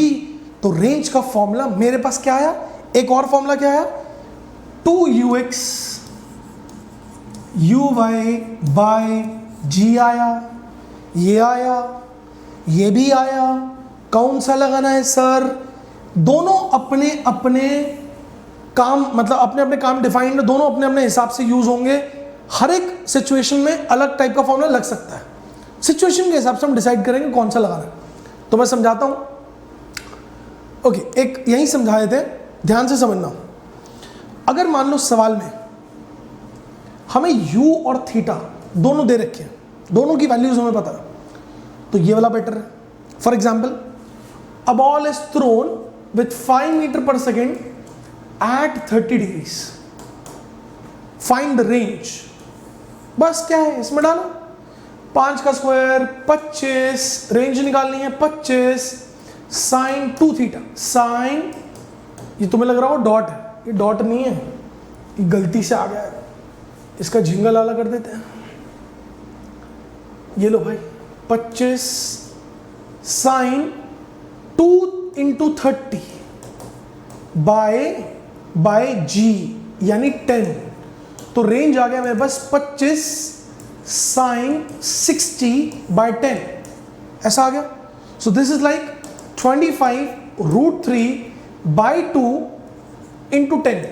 तो रेंज का फॉर्मूला मेरे पास क्या आया? एक और फॉर्मूला क्या आया? 2ux uy बाय g आया, ये भी आया। कौन सा लगाना है सर? दोनों अपने अपने काम, मतलब अपने अपने काम डिफाइंड, दोनों अपने अपने हिसाब से यूज होंगे। हर एक सिचुएशन में अलग टाइप का फॉर्मूला लग सकता है। सिचुएशन के हिसाब से हम डिसाइड करेंगे कौन सा लगाना है। तो मैं समझाता हूं। ओके, एक यही समझा देते हैं, ध्यान से समझना। अगर मान लो सवाल में हमें u और थीटा दोनों दे रखे हैं, दोनों की वैल्यूज हमें पता है, तो ये वाला बेटर है। For example, a ball is thrown with 5 meter per second at 30 degrees, find the range. बस क्या है इसमें डालो, 5 का स्क्वायर 25, रेंज निकालनी है 25 साइन 2 थीटा। साइन, ये तुम्हें लग रहा हो डॉट है, ये डॉट नहीं है, ये गलती से आ गया है, इसका झिंगा लाला कर देते हैं। ये लो भाई, 25 साइन 2 इंटू 30 बाय जी यानी 10। तो रेंज आ गया मेरे पास 25 साइन 60 बाय 10, ऐसा आ गया। So this is like 25√3 by 2 into 10।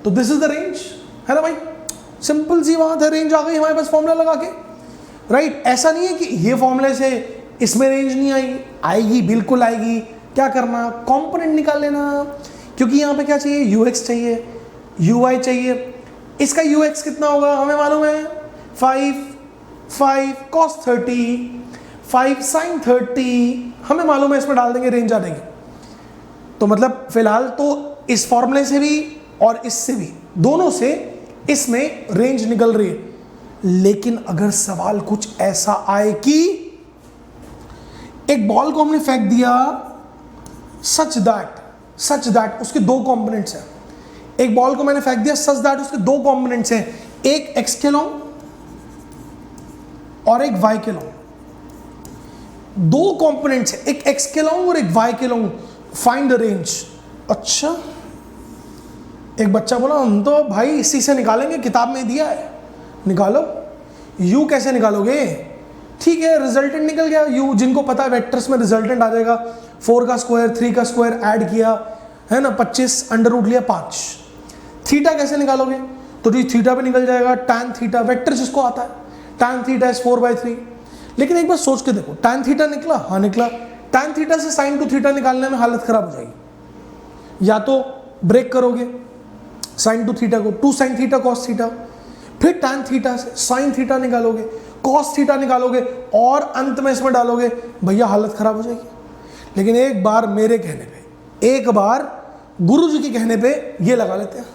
तो दिस इज द रेंज, है ना भाई? सिंपल सी बात है, रेंज आ गई हमारे पास फॉर्मूला लगा के, राइट? ऐसा नहीं है कि ये फॉर्मूले से इसमें रेंज नहीं आएगी, आएगी, बिल्कुल आएगी। क्या करना? कंपोनेंट निकाल लेना, क्योंकि यहाँ पे क्या चाहिए? ux चाहिए, uy चाहिए। इसका ux कितना होगा हमें मालूम है, 5 cos 30, 5 sin 30, हमें मालूम है, इसमें डाल देंगे, रेंज आ जाएगी। तो मतलब फिलहाल तो इस फॉर्मूले से भी और इससे भी, दोनों से इसमें रेंज निकल रही है। लेकिन अगर सवाल कुछ ऐसा आए कि एक बॉल को हमने फेंक दिया सच दैट उसके 2 कंपोनेंट्स हैं। एक बॉल को मैंने फेंक दिया सच दैट उसके 2 कंपोनेंट्स हैं, एक x के लॉन्ग और एक y के लॉन्ग। 2 कंपोनेंट्स हैं, एक x के लॉन्ग और एक y के लॉन्ग। Find the range. अच्छा, एक बच्चा बोला हम तो भाई इसी से निकालेंगे, किताब में दिया है। निकालो। u कैसे निकालोगे? ठीक है, रिजल्टेंट निकल गया u, जिनको पता है वेक्टर्स में रिजल्टेंट आ जाएगा। 4 का स्क्वायर 3 का स्क्वायर ऐड किया, है ना, 25 अंडर रूट लिया 5। थीटा कैसे निकालोगे? तो जी थीटा पे निकल जाएगा tan थीटा, वेक्टर जिसको आता है, tan थीटा इज 4/3। लेकिन एक बार सोच के देखो, tan थीटा निकला, हाँ निकला। tan थीटा से sin 2 थीटा निकालने में हालत खराब हो जाएगी। या तो ब्रेक करोगे sin 2 थीटा को, 2 sin थीटा cos थीटा, फिर tan थीटा से sin थीटा निकालोगे, cos थीटा निकालोगे और अंत में इसमें डालोगे, भैया हालत खराब हो जाएगी। लेकिन एक बार मेरे कहने पे, एक बार गुरुजी के कहने पे ये लगा लेते हैं,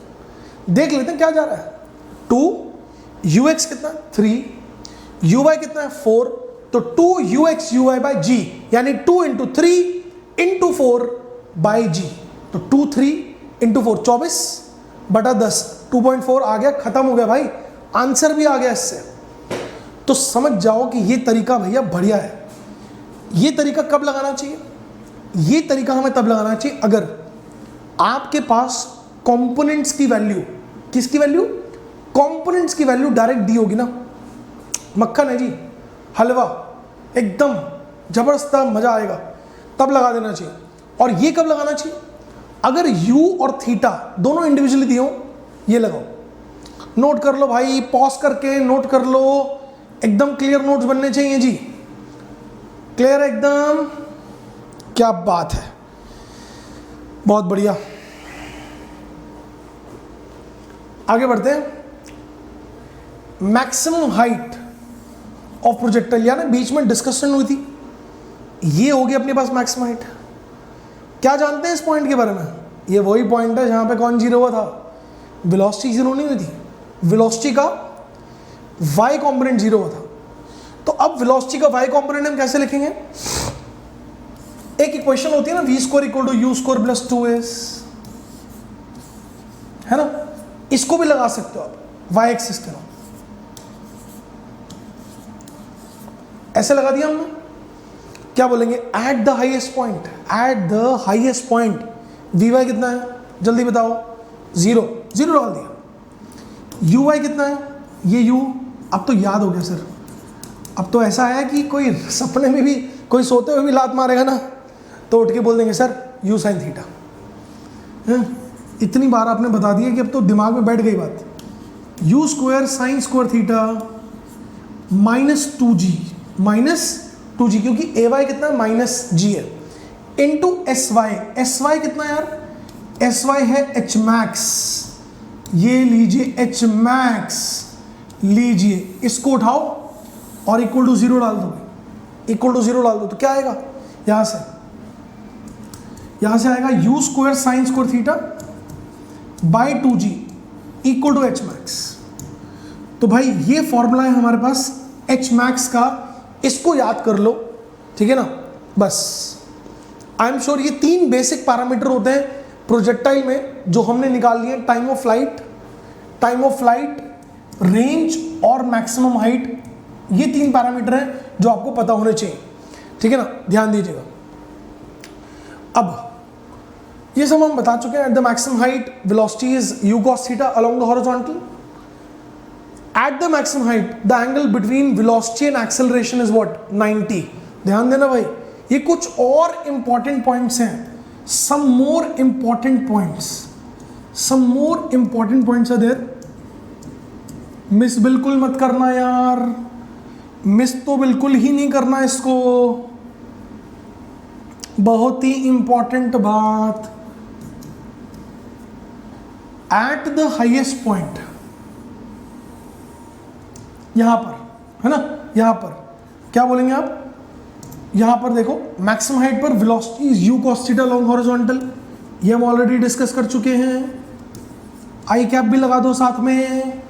देख लेते हैं क्या जा रहा है। 2 ux कितना 3, uy कितना है 4, तो 2 ux uy बाय g यानी 2 इंटू 3 इंटू 4 बाई g। तो 2 3 इंटू 4 24/10, 2.4 आ गया, खत्म हो गया भाई, आंसर भी आ गया इससे। तो समझ जाओ कि ये तरीका भैया बढ़िया है। ये तरीका कब लगाना चाहिए? ये तरीका हमें तब लगाना चाहिए अगर आपके पास कंपोनेंट्स की वैल्यू, किसकी वैल्यू? कंपोनेंट्स की वैल्यू डायरेक्ट दी होगी ना। मक्खन है जी, हलवा, एकदम जबरदस्त, मजा आएगा, तब लगा देना चाहिए। और ये कब लगाना चाहिए? अगर u और थीटा दोनों इंडिविजुअली दिए हो, ये लगाओ। नोट कर लो भाई, पॉज करके नोट कर लो, एकदम क्लियर नोट्स बनने चाहिए जी, क्लियर एकदम, क्या बात है। बहुत बढ़िया, आगे बढ़ते हैं। मैक्सिमम हाइट ऑफ प्रोजेक्टाइल, यानी बीच में डिस्कशन हुई थी, ये होगी अपने पास मैक्सिमम हाइट। क्या जानते हैं इस पॉइंट के बारे में? ये वही पॉइंट है जहां पे कौन जीरो हुआ था, वेलोसिटी जीरो नहीं हुई थी, वेलोसिटी का y कंपोनेंट जीरो हुआ था। तो अब वेलोसिटी का y कंपोनेंट हम कैसे लिखेंगे? एक इक्वेशन होती है ना, v square equal to u square plus 2s, है ना, इसको भी लगा सकते हो आप y एक्सिस के, ऐसे लगा दिया हमने। क्या बोलेंगे? Eight the highest point, eight the highest point vy कितना है, जल्दी बताओ? 0 डाल दिया। uy कितना है? ये u, अब तो याद हो गया सर, अब तो ऐसा है कि कोई सपने में भी कोई सोते हुए भी लात मारेगा ना तो उठ के बोल देंगे सर u sin थीटा। इतनी बार आपने बता दिया कि अब तो दिमाग में बैठ गई बात। u square sine square theta -2g, क्योंकि ay कितना है? -g है, इंटू sy कितना यार? sy है h max, ये लीजिए h max लीजिए, इसको उठाओ और इक्वल टू 0 डाल दो, इक्वल टू 0 डाल दो तो क्या आएगा? यहां से आएगा u square sine square theta by 2g equal to h max। तो भाई ये फॉर्मूला है हमारे पास h max का, इसको याद कर लो, ठीक है ना। बस आई एम श्योर ये 3 बेसिक पैरामीटर होते हैं प्रोजेक्टाइल में जो हमने निकाल लिए, टाइम ऑफ फ्लाइट, रेंज और मैक्सिमम हाइट। ये 3 पैरामीटर हैं जो आपको पता होने चाहिए, ठीक है ना, ध्यान दीजिएगा। अब ये सब हम बता चुके हैं। Eight the maximum height velocity is u cos theta along the horizontal. Eight the maximum height the angle between velocity and acceleration is what? 90। ध्यान देना भाई, ये कुछ और इंपॉर्टेंट पॉइंट्स हैं, some more important points are there. Miss बिल्कुल मत करना यार, मिस तो बिल्कुल ही नहीं करना इसको, बहुत ही इंपॉर्टेंट बात। एट द हाईएस्ट पॉइंट, यहां पर है ना, यहां पर क्या बोलेंगे आप? यहां पर देखो मैक्सिमम हाइट पर velocity is u cos theta along horizontal, ये हम ऑलरेडी डिस्कस कर चुके हैं। आई कैप भी लगा दो साथ में।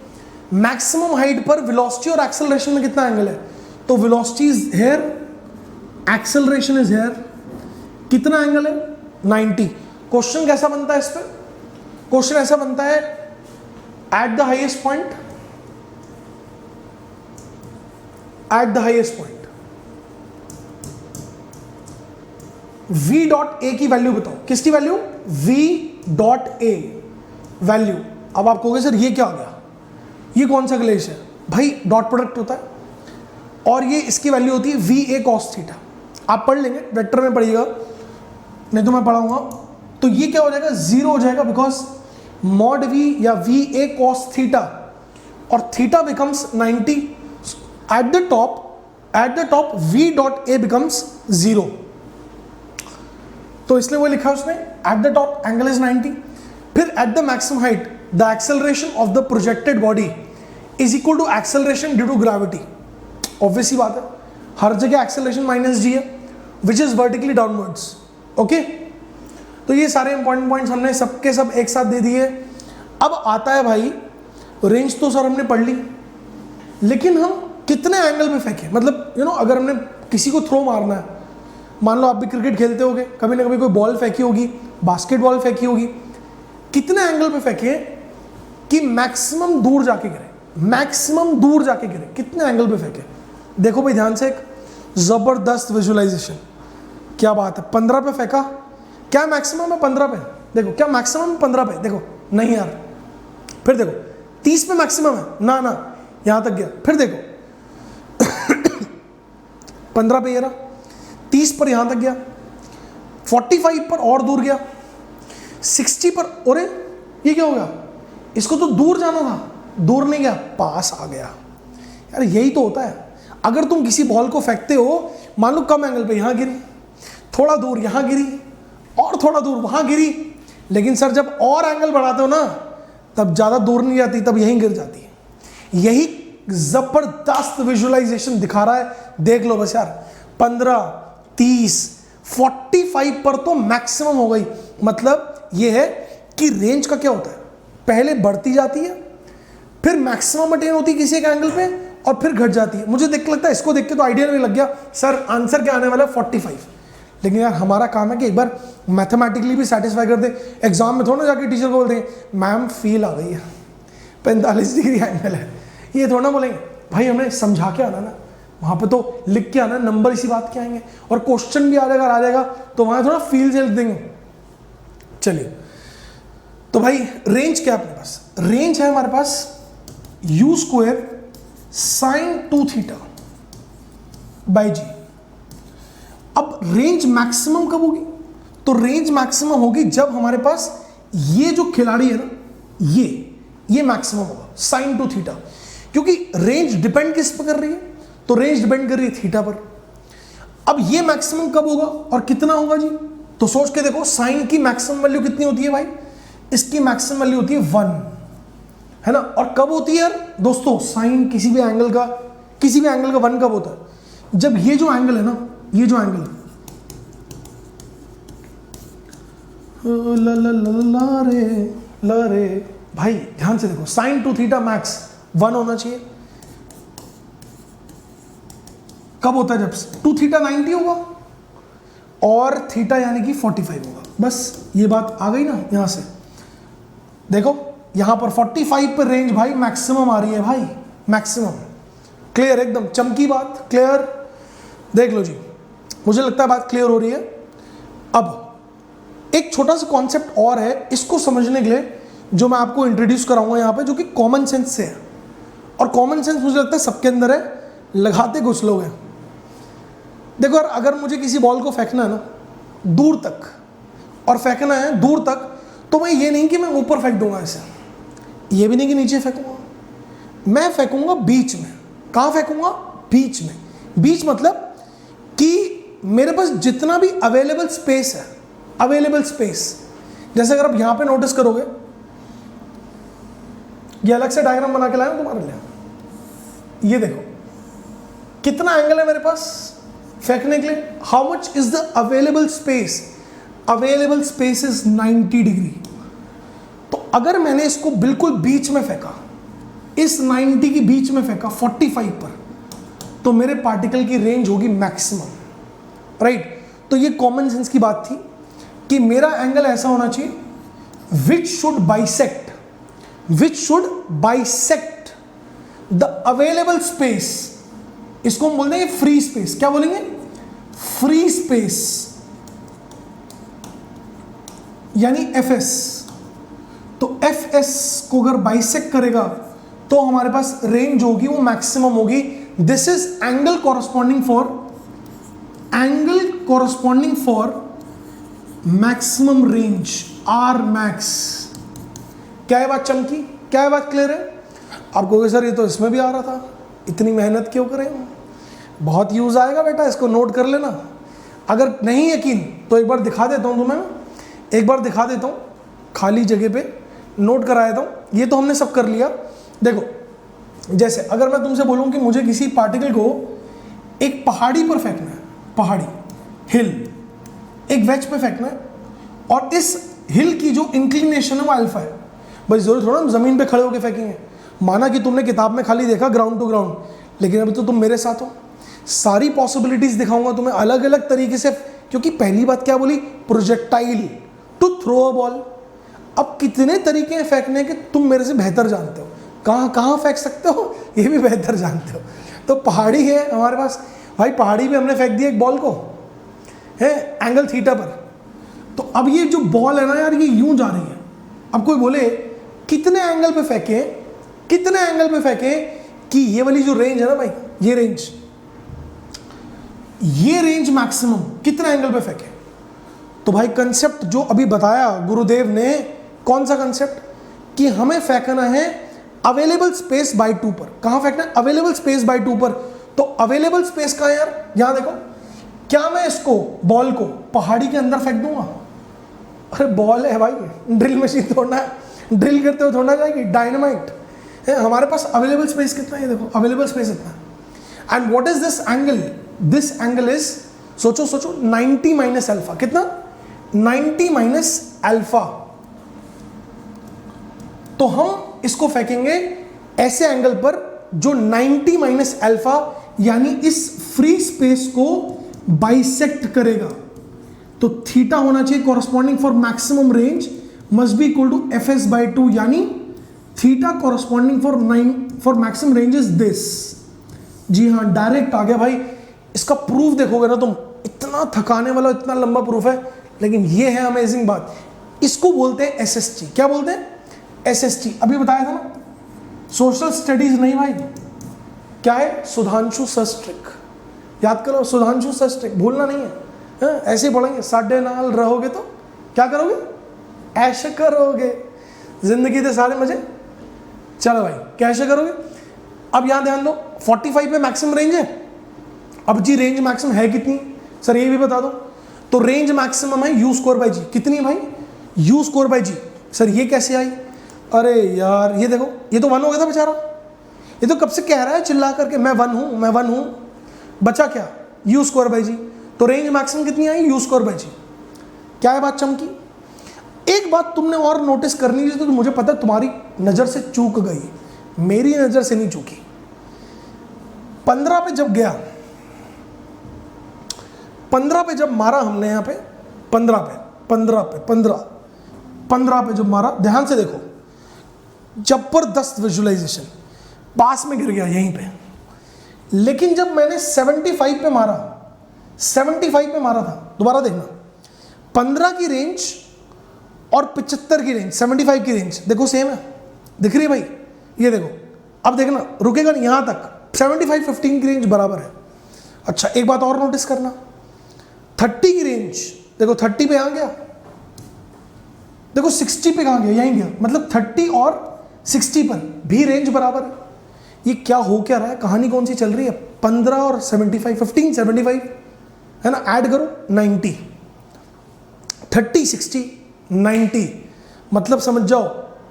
मैक्सिमम हाइट पर वेलोसिटी और एक्सेलरेशन में कितना एंगल है? तो velocity is here, acceleration is here, कितना एंगल है? 90। क्वेश्चन कैसा बनता है इस पर? क्वेश्चन ऐसा बनता है eight the highest point, v dot A की वैल्यू बताओ। किसकी value? v dot A value. अब आप कहोगे सर ये क्या हो गया, ये कौन सा ग्लेश है? भाई डॉट प्रोडक्ट होता है और ये इसकी वैल्यू होती है v a cos थीटा। आप पढ़ लेंगे, वेक्टर में पढ़िएगा, नहीं तो मैं पढ़ाऊंगा। तो ये क्या हो जाएगा? 0 हो जाएगा, बिकॉज मॉड v या v a cos थीटा और theta becomes 90। At the top v dot a becomes 0, तो इसलिए वो लिखा है उसने at the top angle is 90। फिर at the maximum height the acceleration of the projected body is equal to acceleration due to gravity. Obviously बात है, हर जगह एक्सेलरेशन -g है which is vertically downwards. Okay, तो ये सारे इंपॉर्टेंट पॉइंट्स हमने सबके सब एक साथ दे दिए। अब आता है भाई रेंज, तो सर हमने पढ़ ली, लेकिन हम कितने एंगल पे फेंके? मतलब अगर हमने किसी को थ्रो मारना है, मान लो आप भी क्रिकेट खेलते होगे, कभी ना कभी कोई बॉल फेंकी होगी, बास्केटबॉल फेंकी होगी, कितने एंगल पे फेंके कि मैक्सिमम दूर जाके गिरे, कितने एंगल पे फेंके? देखो भाई ध्यान से, एक जबरदस्त विजुअलाइजेशन, क्या बात है। 15 पे फेंका, क्या मैक्सिमम है 15 पे? देखो क्या मैक्सिमम है 15 पे? देखो नहीं यार, फिर देखो 30 पे मैक्सिमम है ना, यहां तक गया। फिर देखो 15 पे ये रहा, 30 पर यहां तक गया, 45 पर और दूर गया, 60 पर, अरे ये क्या हो गया? इसको तो दूर जाना था, दूर नहीं गया, पास आ गया। यार यही तो होता है, अगर तुम किसी बॉल को फेंकते हो, मान लो कम एंगल पे यहां गिरी, थोड़ा दूर यहां गिरी और थोड़ा दूर वहां गिरी, लेकिन सर जब और एंगल बढ़ाते हो ना तब ज़्यादा दूर नहीं जाती, तब यहीं गिर जाती है। यही ज़बरदस्त विजुअलाइजेशन दिखा रहा है, देख लो बस यार। 15, 30, 45 पर तो मैक्सिमम हो गई। मतलब ये है कि रेंज का क्या होता है, पहले बढ़ती जाती है, फिर मैक्सिमम अटेन होती है किसी एक एंगल पे, और फिर घट जाती है। मुझे देख लगता है इसको देख के तो आइडिया नहीं लग गया सर आंसर क्या आने वाला है 45। लेकिन यार हमारा काम है कि एक बार मैथमेटिकली भी सेटिस्फाई कर दे। एग्जाम में थोड़ा ना जाके टीचर को बोल देंगे मैम फील आ गई है 45 डिग्री एंगल है, ये थोड़ा ना बोलेंगे। भाई हमें समझा के आना ना, वहाँ पे तो लिख के आना, नंबर इसी बात के आएंगे, और क्वेश्चन भी आ जाएगा तो वहाँ थोड़ा फील से लिख देंगे। चलिए तो भाई रेंज क्या अपने पास, रेंज है हमारे पास u square sine 2 theta by G. अब रेंज मैक्सिमम कब होगी, तो रेंज मैक्सिमम होगी जब हमारे पास ये जो खिलाड़ी है ना, ये मैक्सिमम होगा साइन 2 थीटा, क्योंकि रेंज डिपेंड किस पर कर रही है, तो रेंज डिपेंड कर रही है थीटा पर। अब ये मैक्सिमम कब होगा और कितना होगा जी, तो सोच के देखो साइन की मैक्सिमम वैल्यू कितनी होती है भाई, इसकी मैक्सिमम वैल्यू होती है 1, है ना। और कब होती है यार दोस्तों, साइन किसी भी एंगल का 1 कब होता है, जब ये जो एंगल है ना, ये जो एंगल ला रे भाई ध्यान से देखो, साइन 2 थीटा मैक्स 1 होना चाहिए। कब होता है, जब 2 थीटा 90 होगा और थीटा यानी कि 45 होगा। बस ये बात आ गई ना। यहां से देखो, यहां पर 45 पर रेंज भाई मैक्सिमम आ रही है भाई, मैक्सिमम। क्लियर, एकदम चमकी बात, क्लियर। देख लो जी, मुझे लगता है बात क्लियर हो रही है। अब एक छोटा सा कॉन्सेप्ट और है, इसको समझने के लिए जो मैं आपको इंट्रोड्यूस कराऊंगा यहाँ पे, जो कि कॉमन सेंस से है। और कॉमन सेंस मुझे लगता है सबके अंदर है, लगाते कुछ लोग हैं। देखो यार, अगर मुझे किसी बॉल को फेंकना है ना दूर तक, और फेंकना है दूर तक, तो मैं ये नहीं कि मैं ऊपर फेंक दूंगा ऐसे, ये भी नहीं कि नीचे फेंकूंगा, मैं फेंकूंगा बीच में। कहाँ फेंकूंगा, बीच में। बीच मतलब कि मेरे पास जितना भी अवेलेबल स्पेस है, अवेलेबल स्पेस, जैसे अगर आप यहां पे नोटिस करोगे, ये अलग से डायग्राम बना के लाया हूं तुम्हारे लिए। ये देखो कितना एंगल है मेरे पास फेंकने के लिए, how much is the available space, available space is 90 degree. तो अगर मैंने इसको बिल्कुल बीच में फेंका, इस 90 की बीच में फेंका 45 पर, तो मेरे पार्टिकल की रेंज होगी मैक्सिमम, राइट। तो ये कॉमन सेंस की बात थी कि मेरा एंगल ऐसा होना चाहिए which should bisect the available space. इसको हम बोल देंगे फ्री स्पेस। क्या बोलेंगे, फ्री स्पेस, यानी एफएस। तो एफएस को अगर बाइसेक्ट करेगा तो हमारे पास रेंज होगी वो मैक्सिमम होगी। This is angle corresponding for maximum range, R max. क्या है बात चमकी, क्या है बात क्लियर है। आप कहोगे सर ये तो इसमें भी आ रहा था, इतनी मेहनत क्यों करें, बहुत यूज आएगा बेटा, इसको नोट कर लेना। अगर नहीं यकीन तो एक बार दिखा देता हूं तुम्हें, एक बार दिखा देता हूं, खाली जगह पे नोट करा देता हूं। ये तो हमने सब कर लिया। देखो जैसे अगर मैं तुमसे बोलूं कि मुझे किसी पार्टिकल को एक पहाड़ी पर फेंकना है, पहाड़ी हिल, एक वेज पे फेंकना है, और इस हिल की जो इंक्लिनेशन है वो अल्फा है। भाई जरूर थोड़ा हम जमीन पे खड़े होकर फेंकेंगे। माना कि तुमने किताब में खाली देखा ग्राउंड टू ग्राउंड, लेकिन अभी तो तुम मेरे साथ हो, सारी पॉसिबिलिटीज दिखाऊंगा तुम्हें अलग अलग तरीके से। क्योंकि पहली बात क्या बोली, projectile to throw a ball. अब कितने तरीके हैं फेंकने के, तुम मेरे से बेहतर जानते हो, कहाँ कहाँ फेंक सकते हो ये भी बेहतर जानते हो। तो पहाड़ी है हमारे पास भाई, पहाड़ी पे हमने फेंक दिया एक बॉल को, है एंगल थीटा पर। तो अब ये जो बॉल है ना यार, ये यूं जा रही है। अब कोई बोले कितने एंगल पे फेंके, कितने एंगल पे फेंके कि ये वाली जो रेंज है ना भाई, ये रेंज मैक्सिमम कितने एंगल पे फेंके। तो भाई कंसेप्ट जो अभी बताया गुरुदेव ने, कौन सा कंसेप्ट, कि हमें फेंकना है अवेलेबल स्पेस बाय 2 पर। कहां फेंकना है, अवेलेबल स्पेस बाय 2 पर। तो अवेलेबल स्पेस कहां है यार, यहां देखो। क्या मैं इसको बॉल को पहाड़ी के अंदर फेंक दूंगा, अरे बॉल है भाई, ड्रिल मशीन थोड़ा है, ड्रिल करते हुए थोड़ा जाएगी, डायनामाइट है। हमारे पास अवेलेबल स्पेस कितना है, देखो अवेलेबल स्पेस इतना। And what is this angle? This angle is, सोचो 90 माइनस अल्फा। कितना? 90 माइनस अल्फा। तो हम इसको फेंकेंगे ऐसे एंगल पर जो 90 माइनस अल्फा यानी इस फ्री स्पेस को बाइसेक्ट करेगा। तो थीटा होना चाहिए corresponding for maximum range must be equal to fs by 2, यानी theta corresponding for maximum range is this. जी हाँ, डायरेक्ट आ गया भाई। इसका प्रूफ देखोगे ना तुम, इतना थकाने वाला, इतना लंबा प्रूफ है, लेकिन ये है अमेजिंग बात। इसको बोलते हैं SST। क्या बोलते हैं? SST। अभी बताया था ना, सोशल स्टडीज नहीं भाई, क्या है? सुधांशु सस्ट्रिक। याद करो, सुधांशु सस्ट्रिक, भूलना नहीं है। ऐसे ही पढ़ेंगे, साढ़े नाल रहोगे तो क्या करोगे? ऐश करोगे, जिंदगी के सारे मजे। चलो भाई, कैसे करोगे? अब यहां ध्यान दो, 45 पे मैक्सिमम रेंज है। अब जी रेंज मैक्सिमम है कितनी सर, ये भी बता दो। तो रेंज मैक्सिमम है u स्क्वायर बाई जी। कितनी भाई? u square by g. Sir ये कैसे आई? अरे यार ये देखो, ये तो 1 हो गया था बेचारा। ये तो कब से कह रहा है चिल्ला करके, मैं 1 हूं, मैं 1 हूं। बचा क्या? u स्क्वायर बाई जी। तो रेंज मैक्सिमम कितनी आई? u स्क्वायर बाई जी। क्या है बात चमकी? एक बात तुमने और नोटिस करनी थी, तो मुझे पता है तुम्हारी नजर से चूक गई, मेरी नजर से नहीं चूकी। 15 पे जब गया, 15 पे जब मारा हमने यहां पे, 15 पे जब मारा, ध्यान से देखो, जबरदस्त विजुअलाइजेशन, पास में गिर गया यहीं पे। लेकिन जब मैंने 75 पे मारा, 75 पे मारा था, दोबारा देखना, 15 की रेंज और 75 की रेंज, 75 की रेंज देखो सेम है, दिख रही है भाई? ये देखो, अब देखना रुकेगा नहीं यहां तक, 75 15 की रेंज बराबर है। अच्छा एक बात और नोटिस करना, 30 की रेंज देखो, 30 पे आ गया, देखो 60 पे कहां गया? यहीं गया। मतलब 30 और 60 पर भी रेंज बराबर है। ये क्या हो क्या रहा है? कहानी कौन सी चल रही है? 15 और 75, 15 75 है ना, ऐड करो 90, 30 60 90। मतलब समझ जाओ,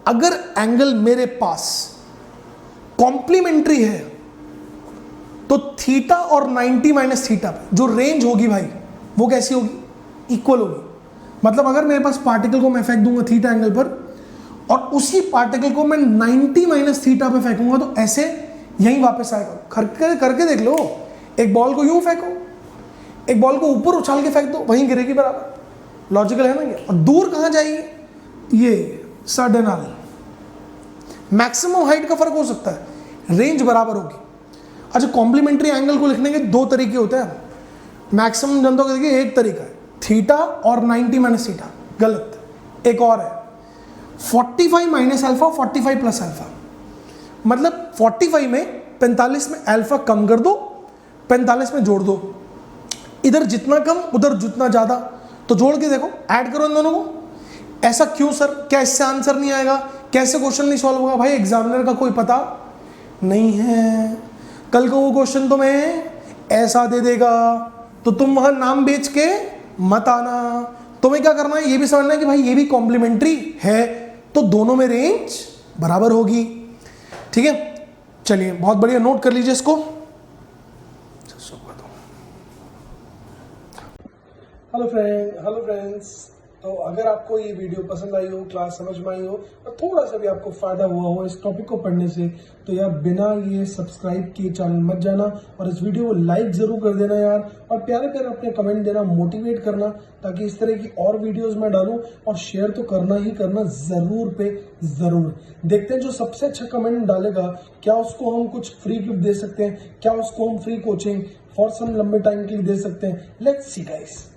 अगर एंगल मेरे पास कॉम्प्लीमेंट्री है तो थीटा और 90 माइनस थीटा पे जो रेंज होगी भाई, वो कैसी होगी? इक्वल होगी। मतलब अगर मेरे पास पार्टिकल को मैं फेंक दूंगा थीटा एंगल पर, और उसी पार्टिकल को मैं 90 माइनस थीटा पे फेंकूंगा, तो ऐसे यहीं वापस आएगा। करके देख लो, एक बॉल को यूं फेंको, एक बॉल को ऊपर उछाल के फेंक दो, वहीं गिरेगी बराबर। लॉजिकल है ना ये? और दूर कहां जाएगी? ये साढ़े नाल। मैक्सिमम हाइट का फर्क हो सकता है, रेंज बराबर होगी। अच्छा, कॉम्प्लीमेंट्री एंगल को लिखने के 2 तरीके होते हैं। मैक्सिमम जनता को देखिए, एक तरीका है थीटा और 90 माइनस थीटा, गलत। एक और है 45 माइनस अल्फा, 45 प्लस अल्फा। मतलब 45 में 45 में अल्फा कम कर दो, 45 में जोड़ दो। इधर जितना कम उधर जितना ज्यादा, तो जोड़ के देखो, ऐड करो इन दोनों को। ऐसा क्यों सर? क्या इससे आंसर नहीं आएगा? कैसे क्वेश्चन नहीं सॉल्व होगा? भाई एग्जामिनर का कोई पता नहीं है, कल को वो क्वेश्चन तुम्हें ऐसा दे देगा, तो तुम वहां नाम बेच के मत आना। तुम्हें क्या करना है, ये भी समझना है कि भाई ये भी कॉम्प्लीमेंट्री है, तो दोनों में रेंज बराबर होगी। ठीक है, चलिए बहुत बढ़िया, नोट कर लीजिए इसको। हेलो फ्रेंड्स, तो अगर आपको ये वीडियो पसंद आई हो, क्लास समझ में आई हो और थोड़ा सा भी आपको फायदा हुआ हो इस टॉपिक को पढ़ने से, तो यार बिना ये सब्सक्राइब किए चैनल मत जाना, और इस वीडियो को लाइक जरूर कर देना यार, और प्यारे प्यारे अपने कमेंट देना, मोटिवेट करना, ताकि इस तरह की और वीडियोस मैं डालूं। और शेयर तो करना ही करना, जरूर पे जरूर। देखते हैं जो सबसे अच्छा कमेंट डालेगा, क्या उसको हम कुछ फ्री गिफ्ट दे सकते हैं, क्या उसको हम फ्री कोचिंग फॉर सम लंबे टाइम के लिए दे सकते हैं। Let's see guys.